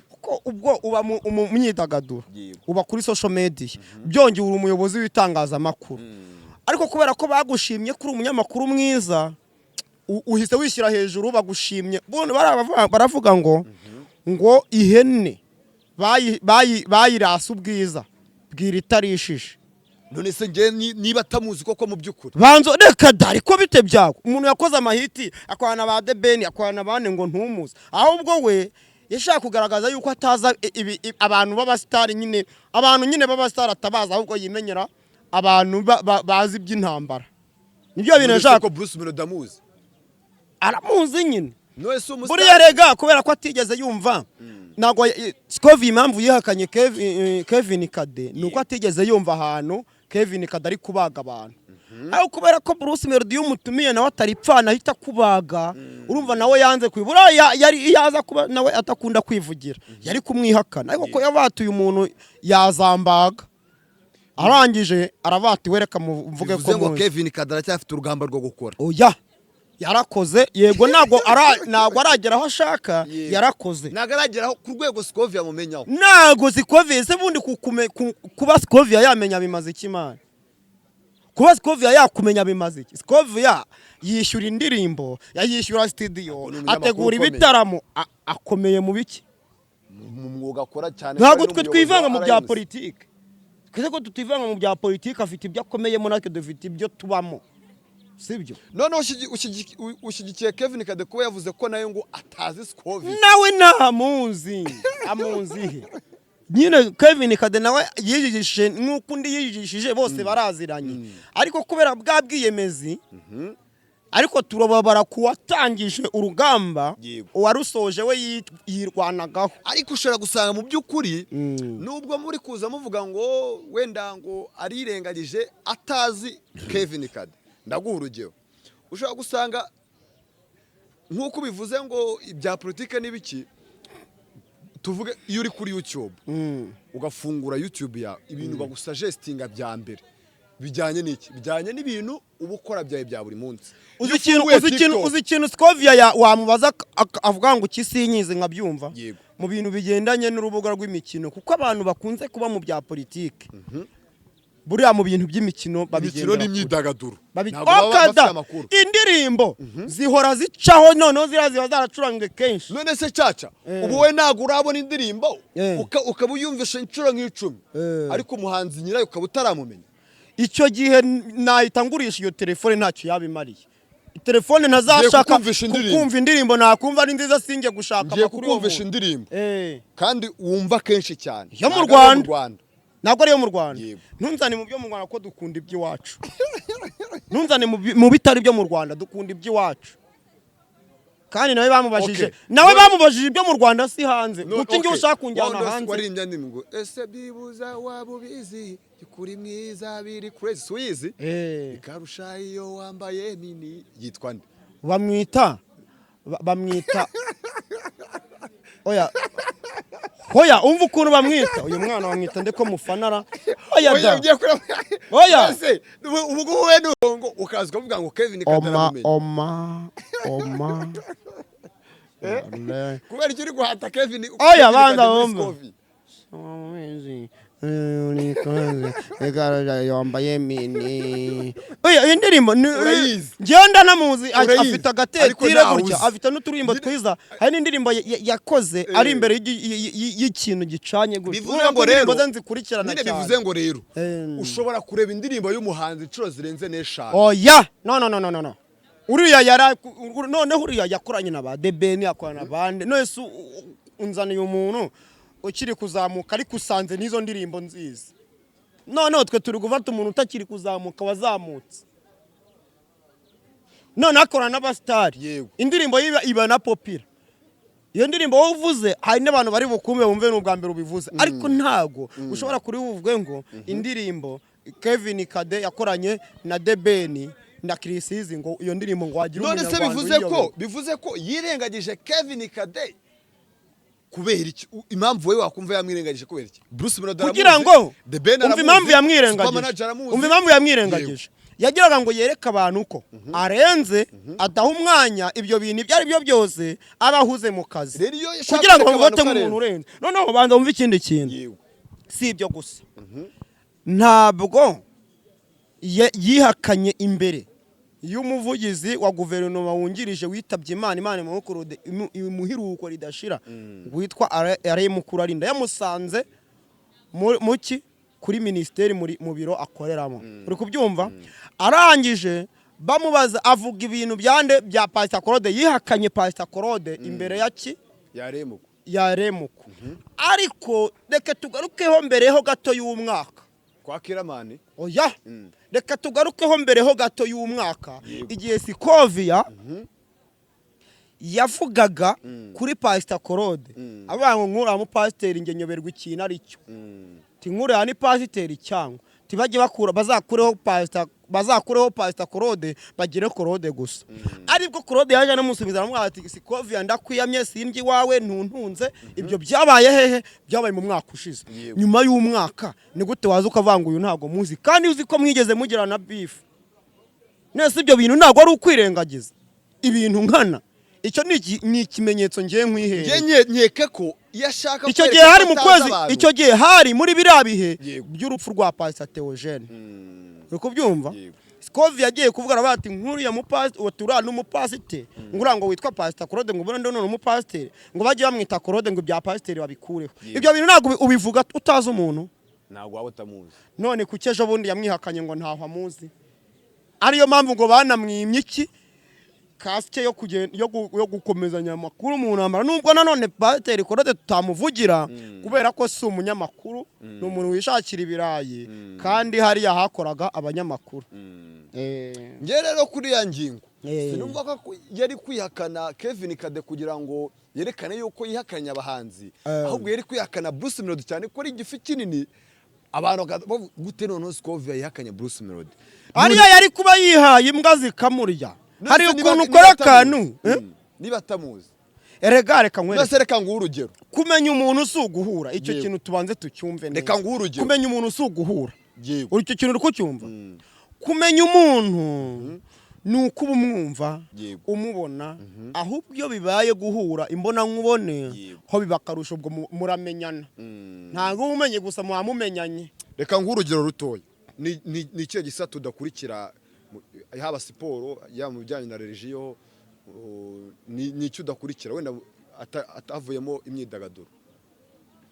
kuko ubwo uba mu myidagaduro uba kuri social media byongeye uri umuyobozi w'itangazamakuru ariko kubera ko bagushimye kuri umunyamakuru mwiza uhise wishyira hejuru bagushimye baravuga ngo ihene bayirasa ubwiza bwira itarishije none se nge niba atamuzi koko mu by'ukuri banzo reka dari ko bite byago umuntu yakoze amahiti akwana ba The Ben akwana bane ngo ntumuze ahubwo we yashaka kugaragaza yuko ataza abantu b'abastari nyine abantu nyine b'abastari atabaza ahubwo yimenyera abantu bazi by'intambara nibyo bintu yashaka ko Bruce Melody amuzi aramuzi nyine nose buriya rega kubera ko atigeze yumva nago Scovia impamvu yihakanye Kevin Kade nuko atigeze yumva ahantu Kevin Kade ari kubaga abantu aho kubera ko Bruce Melody yumutumiye nawe ataripfana ahita kubaga urumva nawe yanze kwibura yari yaza kuba nawe atakunda kwivugira yari kumwihakana ariko ko yabatuye umuntu yazambaga arangije aravati wereka muvuge ko ngo Kevin Kade aracyafite urugamba rwo gukora oya yarakoze yego ntago aragera aho ashaka yarakoze ntago aragera ku rwego Scovia mumenyaho ntago Scovia se bundi kuba Scovia yamenya bimaze ikimana kuba Scovia yakumenya bimaze iki Scovia yishyura indirimbo yayishyura studio ategura ibitaramo akomeye mu biki mu mwuga akora cyane ntago twe twivanga mu bya politike twese ko tutivanga mu bya politike afite ibyo akomeyemo natwe dufite ibyo tubamo sibyo none ushyigikiye Kevin Kade kuba yavuze ko nayo ngo atazi Scovia nawe ntamuzi amuzi nyine Kevin Kade nawe yijijishije nk'uko undi yijijishije bose baraziranye ariko kubera bwabwiyemezi ariko turababara kuwatangije urugamba uwarusoje we yirwanagaho ariko ushobora gusanga mu by'ukuri nubwo muri kuza muvuga ngo wenda ngo arirengagije atazi Kevin Kade ndaguha urugero ushobora gusanga nk'uko bivuze ngo ibya politike n'ibiki tuvuge iyo uri kuri YouTube ugafungura YouTube ya ibintu bagusuggestinga bya mbere bijyanye n'iki bijyanye n'ibintu uba ukora byawe bya buri munsi uzi ikintu Scovia wamubaza avuga ngo kisinyize nkabyumva mu bintu bigendanye n'urubuga rw'imikino kuko abantu bakunze kuba mu bya politike buriya mu bintu by'imikino babigendera n'imyidagaduro indirimbo zihora zicaho noneho ziba zaracurangwe kenshi none se caca ubu we ntabwo urabona indirimbo ukaba uyumvisha inshuro nk'icumi ariko umuhanzi nyirayo ukaba utaramumenya icyo gihe nahita ngurisha iyo telefone ntacyo yabimariye telefone ntazashaka kukumvisha indirimbo. kumva indirimbo nakumva ari nziza singe gushaka ngiye amakuru kukumvisha indirimbo kandi wumva kenshi cyane yo mu Rwanda ntabwo ari yo mu Rwanda ntunzane mu byo mu Rwanda ko dukunda iby'iwacu ntunzane mu bitari byo mu Rwanda dukunda iby'iwacu kandi nawe bamubajije ibyo mu Rwanda si hanze guti ngiye ushaka kunjyana hanze wari imyandi ngo ese bibuza wabubizi kuri mwiza biri crazy suizi ikarusha iyo wambaye mini yitwa nde bamwita Oya umva ukuntu bamwita uyu mwana bamwita ndeko mufanara oya ese ubu wowe n'urongo ukazwa uvuga ngo Kevin Kadaramumenye oma kubera icyo uri guhata Kevin oya banza wumva yambaye mini oya indirimbo ngenda namuzi afite agatetire gutya afite n'uturimbo twiza hari n'indirimbo yakoze ari imbere y'ikintu gicanye gutya bivuze ngo rero nzikurikirana cyane bivuze ngo rero ushobora kureba indirimbo y'umuhanzi inshuro zirenze n'eshanu oya no uriya noneho uriya yakoranye na ba Debeni yakorana na bande none unzaniye umuntu ukiri kuzamuka ariko usanze n'izo ndirimbo nziza noneho twe turi gufata umuntu utakiri kuzamuka wazamutse none akorana n'abasitari indirimbo iba na popira iyo ndirimbo wowe uvuze hari n'abantu bari bukumve bumve n'ubwa mbere ubivuze ariko ntago ushobora kuri buvuge ngo indirimbo Kevin Kade yakoranye na Debeni na Chrisizi ngo iyo ndirimbo ngo wagira umunyarwanda none se bivuze ko yirengagije Kevin Kade kubera iki impamvu wewe wakumva yamwirengagije kubera iki Bruce Melody kugira ngo umva impamvu yamwirengagije yagiraga ngo yereka abantu uko arenze adaha umwanya ibyo bintu ibyo ari byo byose abahuze mu kazi kugira ngo bagote mu muntu urenze noneho banza wumva ikindi kintu si ibyo gusa ntabwo yihakanye imbere y'umuvugizi wa guverinoma wungirije witabye Imana imuhiruko ridashira witwa Alain Mukurarinda yamusanze muki kuri ministeri mu biro akoreramo uri kubyumva arangije bamubaza avuga ibintu byande bya Pastor Claude yihakanye Pastor Claude imbere yaki yaremuko ariko reka tugarukeho mbereho gato y'umwaka kwa Kiramani oya reka tugarukeho mbereho gato y'umwaka igihe Sikovia yavugaga kuri Pastor Claude abantu nkura mu pasiteri nge nyoberwa ikintu ari cyo tinkure ni pasiteri cyangwa tibajye bakura bazakureho Pastor Claude bagire Claude gusa aribwo Claude yaje namusubiza aramubwira ati Sikovia ndakwiyamye sindyi wawe ntuntunze ibyo byabaye hehe byabaye mu mwaka ushize nyuma y'umwaka ni gute waza ukavanga uyu ntago muzi kandi uzi ko mwigeze mugira na beef nese ibyo bintu ntago ari ukwirengagiza ibintu nkana icyo ni ikimenyetso ngiye nkwihere nkeke ko yashaka icyo gihe hari mu kwezi icyo gihe hari muri biriya bihe by'urupfu rwa Pastor Theogene uri kubyumva Sikovia yagiye kuvuga bati nkuriya mupasiteri watura n'umupasiteri ngurango witwa Pastor Claude ngo ubone none umupasiteri ngo bajye bamwita Claude ngo bya pasiteri babikureho ibyo bintu ntago ubivuga utazi umuntu ntago waba utamuzi none kukeje bundi yamwihakanye ngo ntaho amuzi ariyo mpamvu ngo banamwimye iki kasike yo gukomezanya amakuru mu ntambara nubwo nanone Pasiteri Claude tutamuvugira kubera ko si umunyamakuru ni umuntu wishakira ibirayi kandi hariya hakoraga abanyamakuru nge rero kuri ya ngingo sinumva ko yari kwihakana Kevin Kade kugira ngo yerekane yuko yihakanye abahanzi ahubwo yari kwihakana Bruce Melody cyane ko ari igifi kinini abantu gute none Sikovia yihakanye Bruce Melody ariya yari kuba yihaye imbwa zikamurya hari ukuntu ukora akantu niba atamuzi reka nkwereke reka nguhe urugero kumenya umuntu si uguhura icyo kintu tubanze tucyumve neza reka nguhe urugero kumenya umuntu si uguhura icyo kintu uri kucyumva kumenya umuntu ni uko uba umwumva umubona ahubwo iyo bibaye guhura imbona nkubone ho biba akarusho ubwo muramenyana ntabwo umenye gusa mumenyanye reka nguhe urugero rutoya ni icyo gisa tudakurikira haba siporo ya mu bijyanye na religiyo ni icyo udakurikira wenda atavuyemo imyidagaduro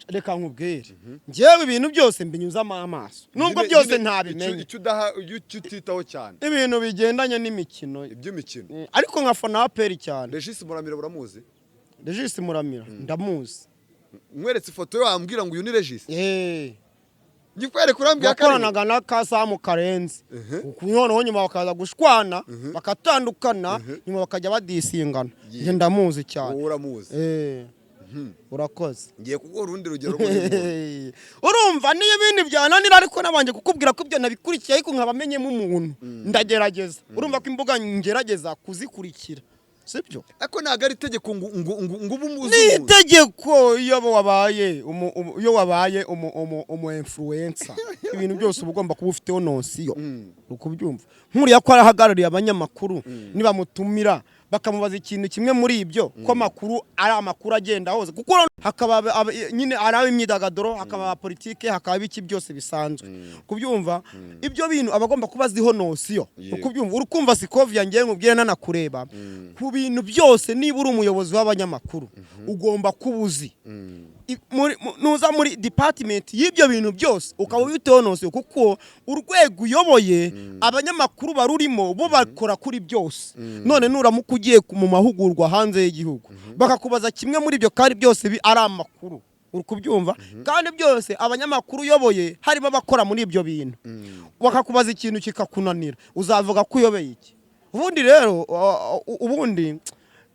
reka nkubwire njyewe ibintu byose mbinyuzamo amaso nubwo byose ntabimenye icyo utitaho cyane ibintu bigendanye n'imikino iby'imikino ariko nkafana APR cyane. Regis Muramira buramuzi? Regis Muramira ndamuzi. Mweretse ifoto yo wambwira ngo uyu ni Regis? Ngikwereka urambwira ko yakoranaga na Kasamu Karenzi. Noneho nyuma bakaza gushwana bakatandukana nyuma bakajya badisingana. Nge ndamuzi cyane. Uramuzi? Urakoze. Ngiye kuguha urundi rugero urumva niyo ibindi byananira ariko nabanje kukubwira ko ibyo nabikurikiye ariko nkabamenyemo umuntu ndagerageza. Urumva ko imbuga ngerageza kuzikurikira sibyo ariko ntago ari itegeko ngo ubumuze ni itegeko iyo wabaye umu influencer ibintu byose uba ugomba kuba ufiteho nosiyo ukubyumva nkuriya ko arahagarariye abanyamakuru nibamutumira bakamubaza ikintu kimwe muri ibyo ko amakuru ari amakuru agenda hose kuko hakaba nyine ari imyidagaduro hakaba politike hakaba biki byose bisanzwe kubyumva ibyo bintu abagomba kuba ziho nosiyo ukubyumva urukumva Sikovia ngiye nkubwire nanakureba ku bintu byose niba uri umuyobozi w'abanyamakuru ugomba kubuzi nuza muri department y'ibyo bintu byose ukaba ubiteho nosiyo kuko urwego uyoboye abanyamakuru barurimo bo bakora kuri byose none nuramuka ugiye mu mahugurwa hanze y'igihugu bakakubaza kimwe muri ibyo kandi byose ari amakuru uri kubyumva kandi byose abanyamakuru uyoboye harimo abakora muri ibyo bintu bakakubaza ikintu kikakunanira uzavuga ko uyobeye iki ubundi rero ubundi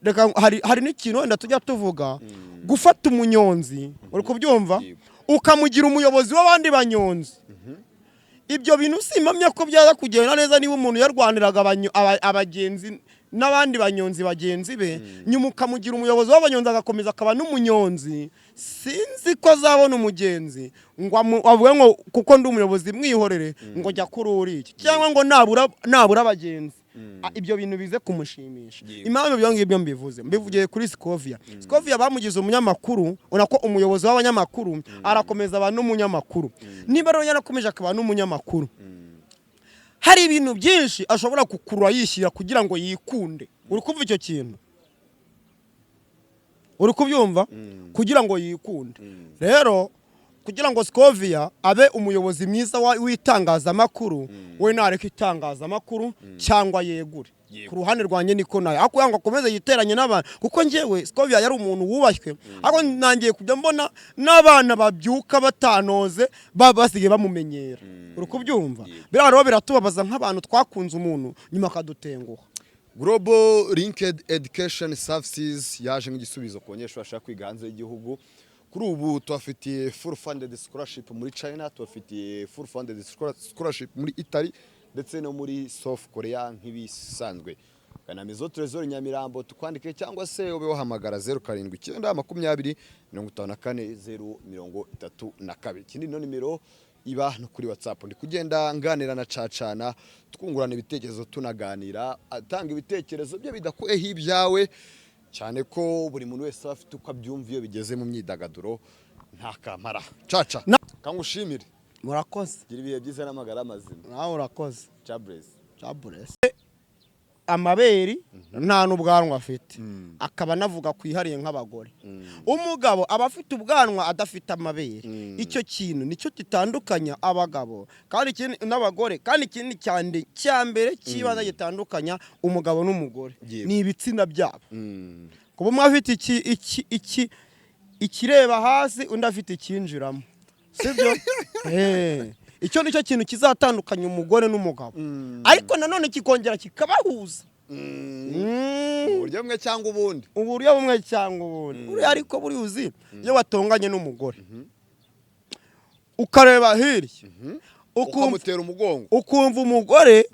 reka hari n'ikintu wenda tujya tuvuga gufata umunyonzi uri kubyumva ukamugira umuyobozi w'abandi banyonzi ibyo bintu simpamya ko byaza kugenda neza niba umuntu yarwaniraga abagenzi n'abandi banyonzi bagenzi be nyuma ukamugira umuyobozi w'abanyonzi agakomeza akaba n'umunyonzi sinzi ko azabona umugenzi ngo avuge ngo kuko ndi umuyobozi mwihorere ngo jya kuri uriki cyangwa ngo nabura abagenzi ibyo bintu bize kumushimisha impamvu ibyo ngibyo mbivugiye kuri Sikovia bamugize umunyamakuru unako umuyobozi w'abanyamakuru arakomeza abantu n'umunyamakuru niba rero yarakomeje akaba n'umunyamakuru hari ibintu byinshi ashobora kukurura yishyira kugira ngo yikunde uri kumva icyo kintu uri kubyumva kugira ngo yikunde rero kugira ngo Sikovia abe umuyobozi mwiza w'itangazamakuru we nareka itangazamakuru cyangwa yegure ku ruhande rwanjye niko nayo ako yanga akomeze yiteranye n'abantu kuko njyewe Sikovia yari umuntu wubashywe ariko nangiye kujya mbona n'abana babyuka batanoze basigaye bamumenyera uri kubyumva biraro biratubabaza nk'abantu twakunze umuntu nyuma akadutenguha Global Linked Education Services yaje nk'igisubizo ku banyeshuri bashaka kwiga hanze y'igihugu kuri ubu tubafitiye full funded scholarship muri China tubafitiye full funded scholarship muri Italy ndetse no muri South Korea nk'ibisanzwe kanamizo Trezor Nyamirambo tukwandike cyangwa se ube wahamagara 0779544032 ikindi no nimero iba no kuri WhatsApp ndi kugenda nganira na cacana twungurana ibitekerezo tunaganira atanga ibitekerezo bye bidakoeho ibyawe cyane ko buri muntu wese afite uko abyumva iyo bigeze mu myidagaduro nta kamara caca kangushimire murakoze gira ibihe byiza n'amagara mazima nawe urakoze Chabrez amaberi nta n'ubwanwa afite akaba navuga kwihariye nk'abagore umugabo aba afite ubwanwa adafite amaberi icyo kintu nicyo gitandukanya abagabo kandi ikindi n'abagore kandi ikindi cyambere kibaza gitandukanya umugabo n'umugore ni ibitsina byabo kuba umwe afite ikireba hasi undi afite ikinjiramo sibyo icyo nicyo kintu kizatandukanya umugore n'umugabo ariko nanone kikongera kikabahuza uburyo bumwe cyangwa ubundi uri ariko buri uzi iyo watonganye n'umugore ukareba hirya ukamutera umugongo ukumva umugore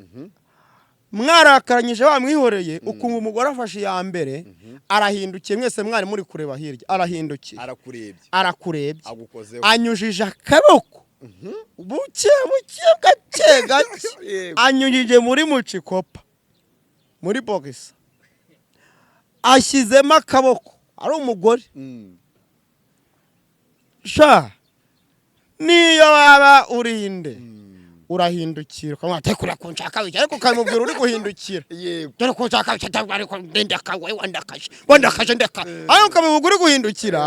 mwarakaranyije bamwihoreye ukumva umugore afashe ya mbere arahindukiye mwese mwari muri kureba hirya arahindukiye arakurebye anyujije akaboko buke gake anyujije muri mucikopa muri box ashyizemo akaboko ari umugore sha niyo waba urinde urahindukira ukamubwira ati kurya kunshaka wiki ariko ukamubwira uri guhindukira dore kunshaka wiki ariko ndendaka we wandakaje ndeka ariko ukamubwira uri guhindukira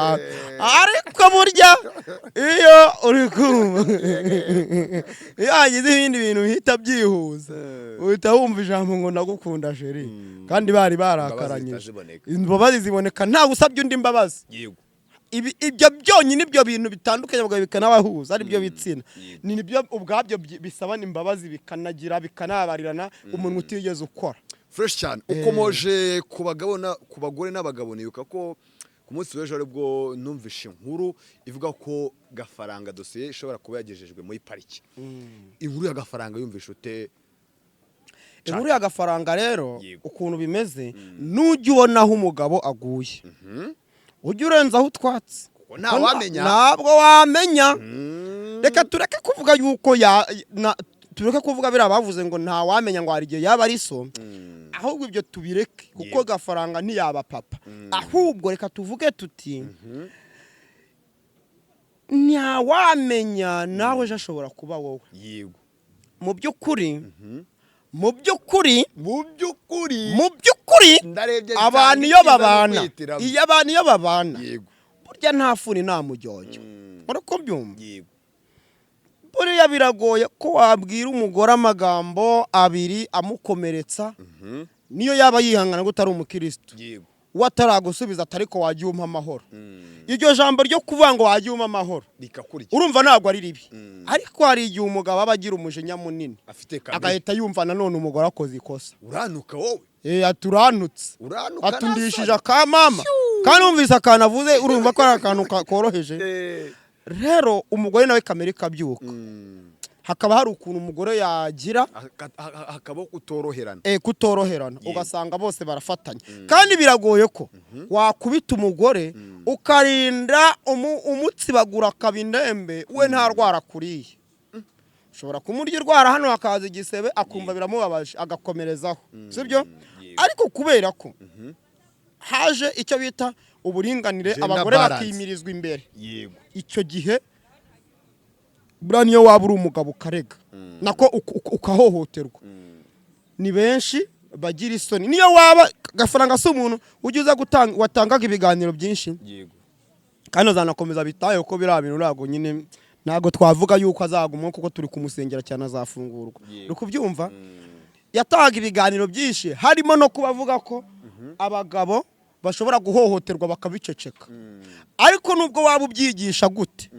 ariko burya iyo uri kumva iyo hagize ibindi bintu uhita byihuza uhita wumva ijambo ngo ndagukunda sheri kandi bari barakaranyije imbabazi ziboneka nta usabye undi mbabazi ibyo byonyine ibyo bintu bitandukanye bwa bikanabahuza ari byo bitsina ni nibyo ubwabyo bisabana imbabazi bikanagira bikanabarirana umuntu utigeze ukora fresh cyane ukomoje ku bagabo ku bagore n'abagabo nibuka ko ku munsi w'ejo aribwo numvishe inkuru ivuga ko Gafaranga dosiye ishobora kuba yagejejwe muri pariki inkuru ya Gafaranga yumvishe ute inkuru ya Gafaranga rero ukuntu bimeze nujya ubonaho umugabo aguye ujya urenzaho utwatsi ntabwo wamenya reka tureke kuvuga yuko tureke kuvuga biriya bavuze ngo nta wamenya ngo hari igihe yaba ari so ahubwo ibyo tubireke kuko Gafaranga ntiyaba papa ahubwo reka tuvuge tuti ntawamenya nawe ejo ashobora kuba wowe mu by'ukuri abantu iyo babana burya nta funi nta mujyojyo urako byumva buriya biragoye ko wabwira umugore amagambo abiri amukomeretsa niyo yaba yihangana ko utari umukristo wataragusubiza atariko wajya umpa amahoro iryo jambo ryo kuvuga ngo wajya umpa amahoro urumva ntabwo ari ribi ariko hari igihe umugabo aba agira umujinya munini agahita yumva nanone umugore akoze ikosa uranuka wowe aturanutse atundishije akamama kandi wumvise akantu avuze urumva ko ari akantu koroheje rero umugore nawe kamere kabyuka hakaba hari ukuntu umugore yagira hakaba kutoroherana kutoroherana ugasanga bose barafatanya kandi biragoye ko wakubita umugore ukarinda umutsibagura akabindembe we nta rwara kuriye ushobora kumurya irwara hano hakaza igisebe akumva biramubabaje agakomerezaho sibyo ariko kubera ko haje icyo bita uburinganire abagore bakimirizwa imbere icyo gihe buriya niyo waba uri umugabo ukarega nako ukahohoterwa ni benshi bagira isoni niyo waba Gafaranga si umuntu ujya uza watangaga ibiganiro byinshi kandi uzanakomeza bitaye uko biriya bintu ntabwo nyine ntabwo twavuga yuko azaguma kuko turi kumusengera cyane azafungurwa uri kubyumva yataga ibiganiro byinshi harimo no kubavuga ko abagabo bashobora guhohoterwa bakabiceceka ariko nubwo waba ubyigisha gute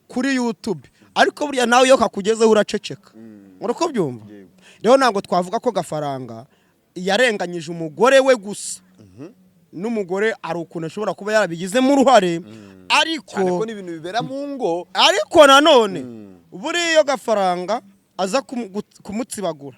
kuri YouTube ariko buriya nawe iyo kakugezeho uraceceka urako byumva rero ntabwo twavuga ko Gafaranga yarenganyije umugore we gusa n'umugore ari ukuntu ashobora kuba yarabigizemo uruhare ariko n'ibintu bibera mu ngo ariko nanone buriya Gafaranga aza kumutsibagura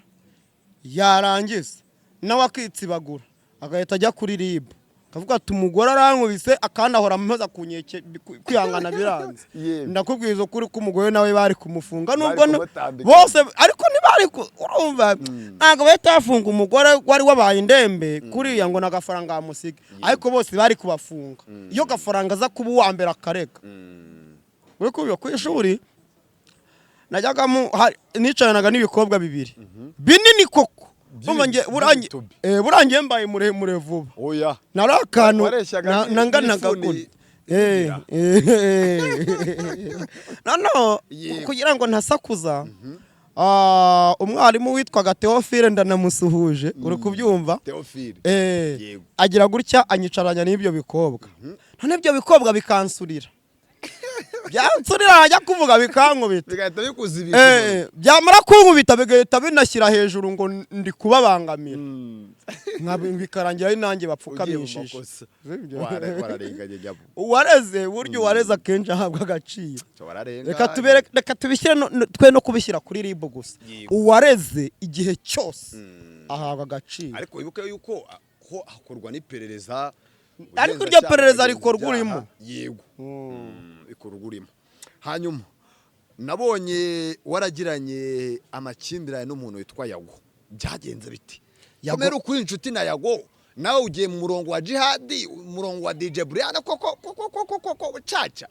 yarangiza nawe akitsibagura agahita ajya kuri RIB akavuga ati umugore arankubise akandi ahora amaze kunyeke kwihangana biranze ndakubwiza ukuri ko umugore nawe bari kumufunga nubwo bose ariko ntibari urumva ntabwo batafunga umugore wari wabaye indembe kuriya ngo na Gafaranga amusige ariko bose bari kubafunga iyo Gafaranga aza kuba uwa mbere akarega uri kubiba ku ishuri najyagamo nicaranaga n'ibikobwa bibiri binini koko burangiye mbaye muremure vuba narakantu nanganaga gute no kugira ngo ntasakuza umwarimu witwaga Theophile ndanamusuhuje uri kubyumva agira gutya anyicaranya n'ibyo bikobwa none ibyo bikobwa bikansurira byansurira ajya kuvuga bikankubita bigahita bikuzibisha byamara kunkubita bigahita binashyira hejuru ngo ndi kubabangamira bikarangira ari nanjye bapfukamishije uwareze buryo uwareze akenshi ahabwa agaciro reka tubishyire twe no kubishyira kuri RIB gusa uwareze igihe cyose ahabwa agaciro ariko wibuke yuko hakorwa n'iperereza ariko iryo perereza rikorwa urimo yego ikorwa urimo hanyuma nabonye waragiranye amakimbirane n'umuntu witwa Yago byagenze biti komera ukuri inshuti na Yago nawe ugiye mu murongo wa jihadi umurongo wa DJ Brian koko caca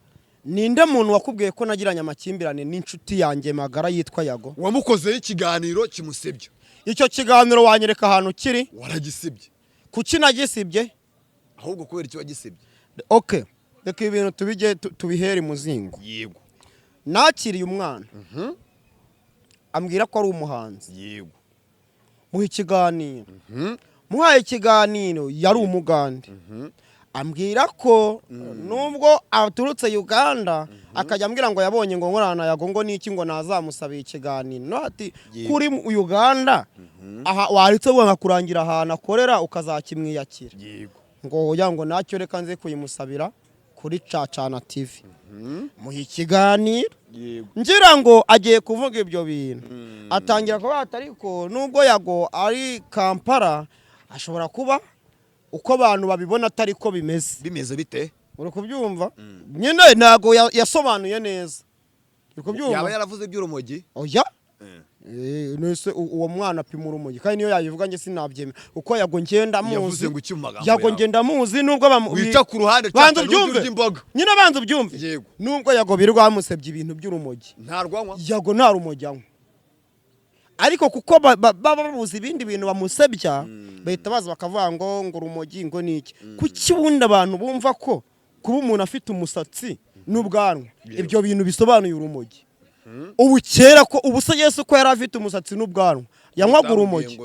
ninde muntu wakubwiye ko nagiranye amakimbirane n'inshuti yanjye magara yitwa Yago? wamukozeho ikiganiro kimusebya. Icyo kiganiro wanyereka ahantu kiri? Waragisibye. Kuki nagisibye? Ahubwo kubera icyo wagisibye. Okay, reka ibintu tubije tubihere muzingo. Yego. Nakiriye umwana. Ambwira ko ari umuhanzi. Yego. Muha ikiganiro. Muhaye ikiganiro yari umugande. Ambwira ko nubwo aturutse Uganda akajya ambwira ngo yabonye ngo nkorana Yago ngo niki ngo nazamusabiye ikiganiro. No ati kuri Uganda aha waritse wanga kurangira ahantu akorera ukazakimwiyakira. Yego. Ngo oya ngo nacyo reka nze kuyimusabira kuri Cacana TV. Muha ikiganiro. Ngira ngo agiye kuvuga ibyo bintu. Atangira kuba atariko nubwo Yago ari Kampala ashobora kuba uko abantu babibona atari ko bimeze. Bimeze bite? Uri kubyumva? Nyine nago yasobanuye neza. Uri kubyumva? Yaba yaravuze by'urumogi? Oya. Nese uwo mwana apima urumogi kandi niyo yayivuga nge sinabyemera uko Yago ngenda muzi. Yavuze ngo icyumagambo. Yago ngenda muzi nubwo wica ku ruhande banza byumve. Nyine banza byumve. Yego. Nubwo Yago birwa amusebye ibintu by'urumogi. Nta rwanywa. Yago nta rumogi anywa. Ariko kuko babuze ibindi bintu bamusebya bahita baza bakavuga ngo urumogi ngo niki. Kuki bundi abantu bumva ko kuba umuntu afite umusatsi n'ubwanwa ibyo bintu bisobanuye urumogi. Ubu kera ko ubusa Yesu ko yari afite umusatsi n'ubwanwa yanywaga urumogi.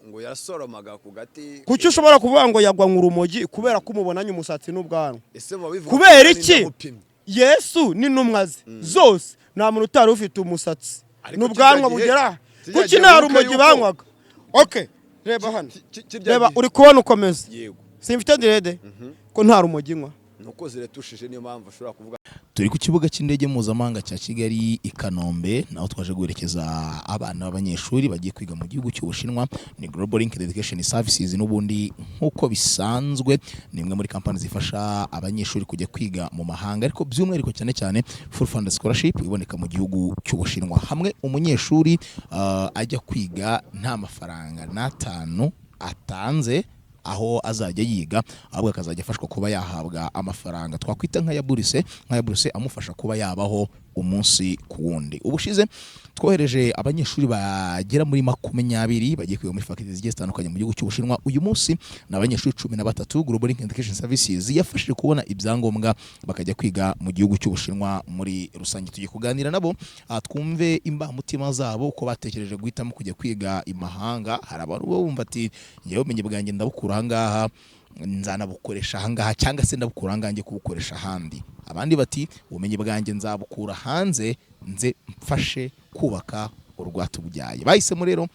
Ngo yasoromaga ku gati. Kuki ushobora kuvuga ngo yagwa urumogi kubera ko umubonanye umusatsi n'ubwanwa? Kubera kubera iki? Yesu ni numwaze zose nta muntu utari ufite umusatsi n'ubwanwa bugera. Kuki nta rumogi banywaga? Okay, reba hano. Reba uri kubona ukomeza. Yego. Simfite direde ko nta rumogi nywa. Nuko ziretushije niyo mpamvu ashobora kuvuga. Turi ku kibuga cy'indege mpuzamahanga cya Kigali i Kanombe naho twaje guherekeza abana b'abanyeshuri bagiye kwiga mu gihugu cy'Ubushinwa. Ni Global Link Education Services n'ubundi nkuko bisanzwe ni imwe muri kampani zifasha abanyeshuri kujya kwiga mu mahanga ariko by'umwihariko cyane cyane full fund scholarship iboneka mu gihugu cy'Ubushinwa. Hamwe umunyeshuri ajya kwiga nta mafaranga n'atanu atanze aho azajya yiga ahubwo akazajya afashwa kuba yahabwa amafaranga twakwita nka ya buruse amufasha kuba yabaho umunsi ku wundi. Ubushize twohereje abanyeshuri bagera muri 20 bagiye kwiga muri faculty zigiye zitandukanye mu gihugu cy'Ubushinwa. Uyu munsi n'abanyeshuri 13 Global Link Education Services yafashije kubona ibyangombwa bakajya kwiga mu gihugu cy'Ubushinwa muri rusange. Tugiye kuganira nabo twumve imbamutima zabo uko batekereje guhitamo kujya kwiga imahanga. Hari abantu bumva ati yewe menye bwanjye ndabukura ahangaha nzanabukoresha ahangaha cyangwa se ndabukura ahangaha kubukoresha ahandi. Abandi bati ubumenyi bwanjye nzabukura hanze nze mfashe kubaka urwatubyaye. Bahisemo rero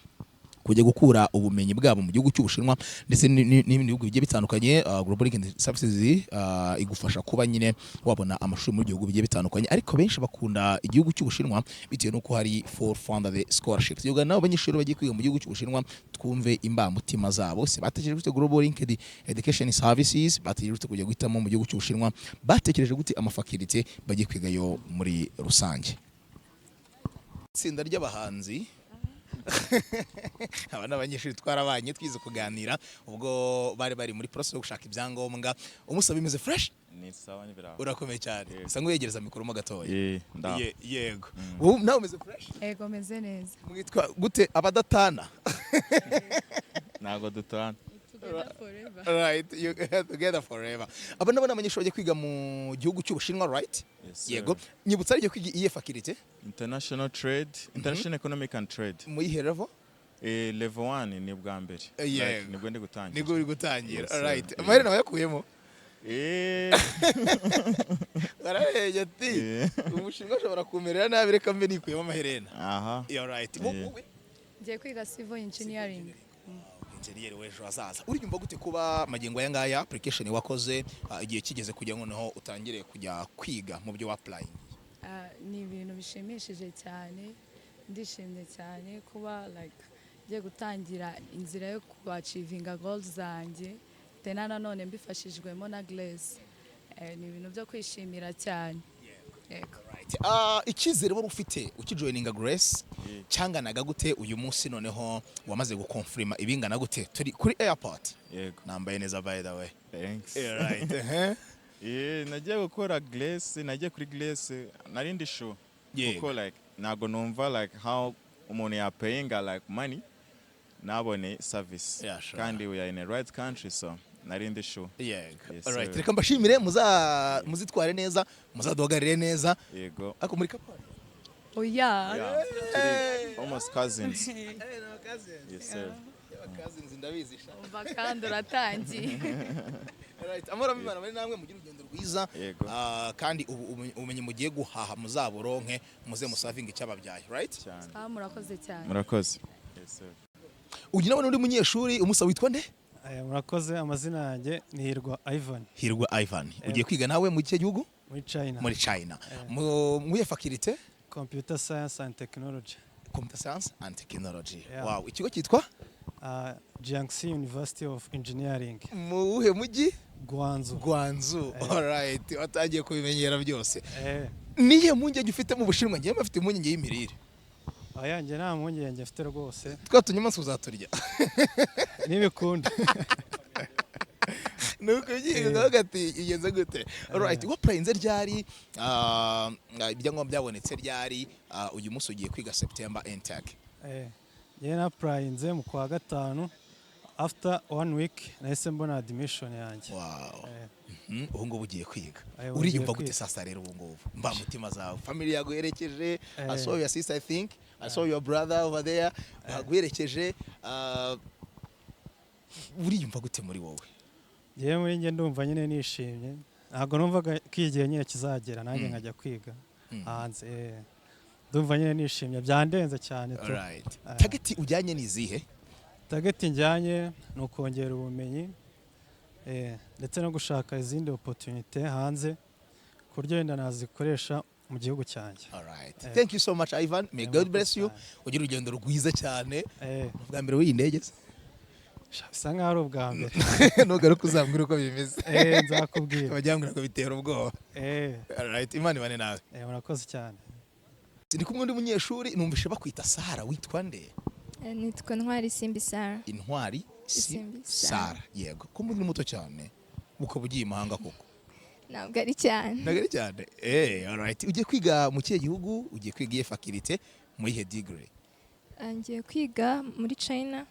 kujya gukura ubumenyi bwabo mu gihugu cy'Ubushinwa ndetse n'ibindi bihugu bigiye bitandukanye. Global Link Services igufasha kuba nyine wabona amashuri muri gihugu bigiye bitandukanye ariko benshi bakunda igihugu cy'Ubushinwa bitewe nuko hari full fund scholarship. Yoga nabo abanyeshuri bagiye kwiga mu gihugu cy'Ubushinwa twumve imbamutima zabo. Se batekereje gute Global Link Education Services batekereje gute kujya guhitamo mu gihugu cy'Ubushinwa, batekereje gute amafakulite bagiye kwigayo muri rusange. Itsinda ry'abahanzi abana abanyeshuri twarabanye twize kuganira ubwo bari muri process yo gushaka ibyangombwa. Umusaba imeze fresh ni sawa ni biraho urakomeye cyane sanga uyegereza mikoro mo gatoya. Yego nawe umeze fresh? Yego meze neza. Mwitwa gute abadatana? Nago dutana Right, you together forever. Abana bana abanyeshuri bagiye kwiga mu gihugu cy'Ubushinwa, right? Yego. Nyibutsa ari kwiga iye faculty International Trade, International Economic and Trade. Mu ihe level? Level 1 ni bwa mbere. Nibwo ndi gutangira. Nibwo uri gutangira. Alright. Amahera nawe yakuyemo? Araye ati umushinga ushobora kumerera nabi reka mbe nikuyemo amaherena. Aha. Alright. Ngiye kwiga civil engineering. Engineer w'ejo hazaza. Urinyumva gute kuba magingo aya ngaya application wakoze igihe kigeze kujya noneho utangire kujya kwiga mu byo applying? Ni ibintu bishimishije cyane, ndishimye cyane kuba like ngiye gutangira inzira yo kuachivinga goals zanjye tena nanone mbifashijwemo na Grace. Ni ibintu byo kwishimira cyane. Icyizere wari ufite ukijoininga Grace cyanganaga gute uyu munsi noneho wamaze gukonfirma ibingana gute turi kuri airport? Yego nambaye neza by the way. Thanks. Right. nagiye gukora Grace, nagiye kuri Grace narindi show. Kuko like nago numva like how umuntu ya paying like money nabone service. Kandi we are in a right country so narindi show. Alright, reka mbashimire muzitware neza, muzadogarire neza. Yego. Ako muri kapari. Oh yeah. Almost cousins. Yes sir. Cousins ndabizi sha. Bakandi uratangiye. Alright, amora mimana bari namwe mugira urugendo rwiza. Kandi ubumenyi mugiye guhaha muzaburonke muze musavinga icyababyaye, right? Murakoze cyane. Murakoze. Yes sir. Ugira n'undi munyeshuri umusa witwa nde? Murakoze, amazina yanjye ni Hirwa Ivan. Hirwa Ivan. Ugiye kwiga nawe mu cyo gihugu? Muri China. Muri China. Muye faculty? Computer Science and Technology. Computer Science and Technology. Wow, ikigo kitwa? Jiangxi University of Engineering. Muhe muji? Guangzhou. Guangzhou. Alright, watagiye kubimenyera byose. Niye munge gifite mu Bushinwa ngiye mafite munge y'imirire. Ayanjye nta mpungenge mfite rwose. Twatunye amaso uzaturya. Nibikunda. Nuko yiga hagati igeze gute. Alright, waprayinze ryari ibyangombwa byabonetse ryari uyu munsi ugiye kwiga September intake. Yeye na prayinze mu kwa gatanu after 1 week nahise mbona admission yanjye. Wow. Ubu ngubu ugiye kwiga. Uriyumva gute sasa rero ubu ngubu? Mba mutima zawe. Family yaguherekeje. I saw your sister I think. I saw your brother over there. Yaguherekeje. Uriyumva gute muri wowe? Yewe muri nge ndumva nyine nishimye. Ntabwo numvaga kwigiye nyine kizagera nanjye nkajya kwiga hanze. Ndumva nyine nishimye byandenze cyane to. Alright. Target ujyanye nizihe? Target njyanye no kongera ubumenyi ndetse no gushaka izindi opportunity hanze kuryo wenda nazikoresha mu gihugu cyanjye. Alright. Thank you so much Ivan. May God bless you. Ugira urugendo rwiza cyane. Ubwa mbere w'indege se? Bisa nkaho ari ubwa mbere. Nugaruka uzambwira uko bimeze. Nzakubwira. Abajyambwira ko bitera ubwoba. Alright, Imana ibane nawe. Murakoze cyane. Ndi kumwe n'undi munyeshuri numvishe bakwita Sara, witwa nde? Nitwa Ntwari Simbi Sara. Intwari Simbi Sara. Yego. Ko muri muto cyane. Ukaba ugiye imahanga koko. Ntabwo ari cyane. Ntabwo ari cyane. Alright. Ugiye kwiga mu kihe gihugu? Ugiye kwiga iyo faculty muri he degree? Ngiye kwiga muri China.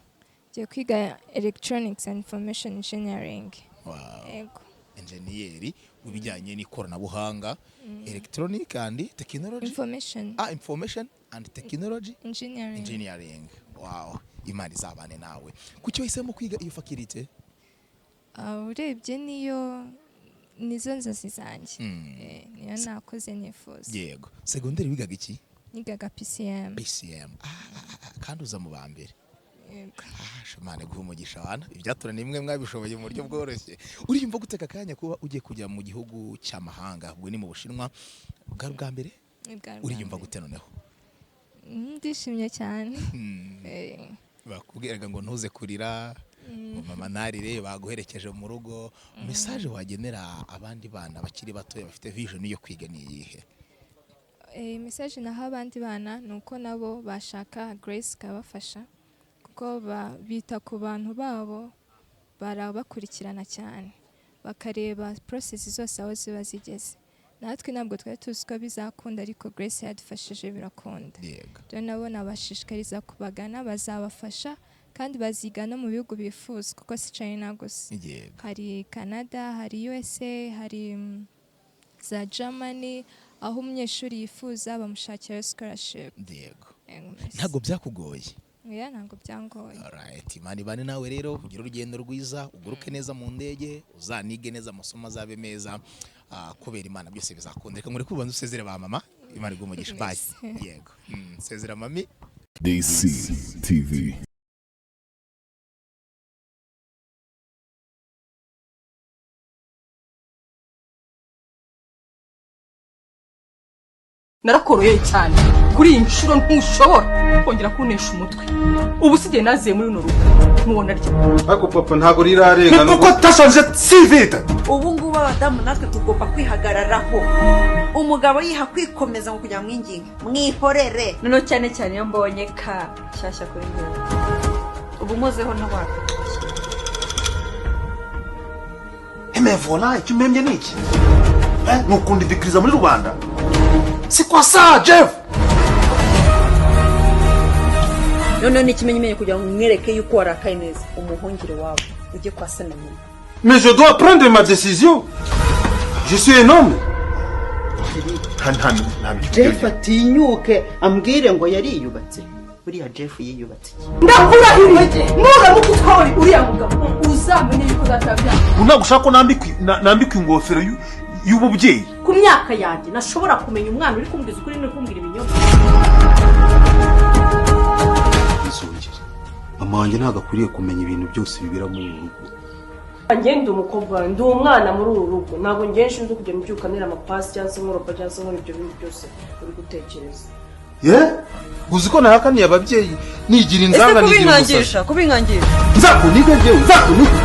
Ngiye kwiga Electronics and Information Engineering. Wow. Yego. Engineer ubijyanye n'ikoranabuhanga, electronic and technology. Information and technology. Engineering. Wow. Imana izabane nawe. Kuki wahisemo kwiga iyo faculty? Urebye nizo nzozi zanjye. Niyo nakoze nifuza. Yego. Secondary wigaga iki? Nigaga PCM. Kandi uza mu ba mbere. Shimane guha umugisha wana ibyatura nimwe mwabishoboye mu buryo bworoshye. Uriyumva guteka kanya kuba ugiye kujya mu gihugu cy'amahanga ubwo ni mu Bushinwa bwa mbere? Uriyumva gute noneho? Ndishimye cyane. Bakubwiraga ngo ntuze kurira, mama narire baguherekeje mu rugo. Message wagenera abandi bana bakiri bato bafite vision yo kwiga ni iyihe? Message naho abandi bana nuko nabo bashaka Grace kabafasha. Ko bita ku bantu babo barabakurikirana cyane bakareba process zose aho ziba zigeze. Natwe ntabwo twari tuzi ko bizakunda ariko Grace yadufashije birakunda. Rero nabo nabashishikariza kubagana bazabafasha kandi baziga no mu bihugu bifuza kuko si China gusa. Hari Canada, hari USA, hari za Germany aho umunyeshuri yifuza bamushakira scholarship. Ntabwo byakugoye? Ntabwo byangoye. Alright, Imana ibane nawe rero ugira urugendo rwiza, uguruke neza mu ndege, uzanige neza amasomo azabe meza, kubera Imana byose bizakunda. Reka ngure kubanza usezere ba mama, Imana igumugisha. Bye. Yego. Sezera mami. DC TV. Narakoroye cyane kuri iyi nshuro ntushobora kongera kunesha umutwe. Ubu sigiye naziye muri runo rugo mubona ryo. Ariko papa ntago rirarenga nuko tashaje sivita. Ubu ngubu abadamu natwe tugomba kwihagararaho. Umugabo yiha kwikomeza ngo kujya mwinginga mwihorere. Nono cyane cyane yo mbonye ka shyashya kuri njye. Ubu muzeho n'abantu. mais voilà icyo umemye ni iki nukunda idikiriza muri rubanda c'est quoi ça Jeff none n'ikimenyimenyi kugira ngo mwereke yuko warakaye neza umuhungire wawe ujye kwa se na nyina. mais je dois prendre ma décision je suis un homme Jeff atinyuke ambwire ngo yariyubatse buriya Jeff yiyubatse ndakurahiriye nuramuka utwara uriya mugabo uzamenye yuko uzatabya unagushaka ko nambikwa ingofero y'ububyeyi ku myaka yanjye nashobora kumenya umwana uri kumbwiza ukuri no kumbwira ibinyoma. mama wanjye ntabwo akwiriye kumenya ibintu byose bibera muri uru rugo. njye ndi umukobwa ndi umwana muri uru rugo ntabwo njye nshinzwe kujya mbyukanira amapasi cyangwa se nkoropa cyangwa se nkora ibyo bintu byose uri gutekereza. uzi ko nahakaniye ababyeyi nigira inzanga ese kubinkangisha nzakuniga njyewe nzakuniga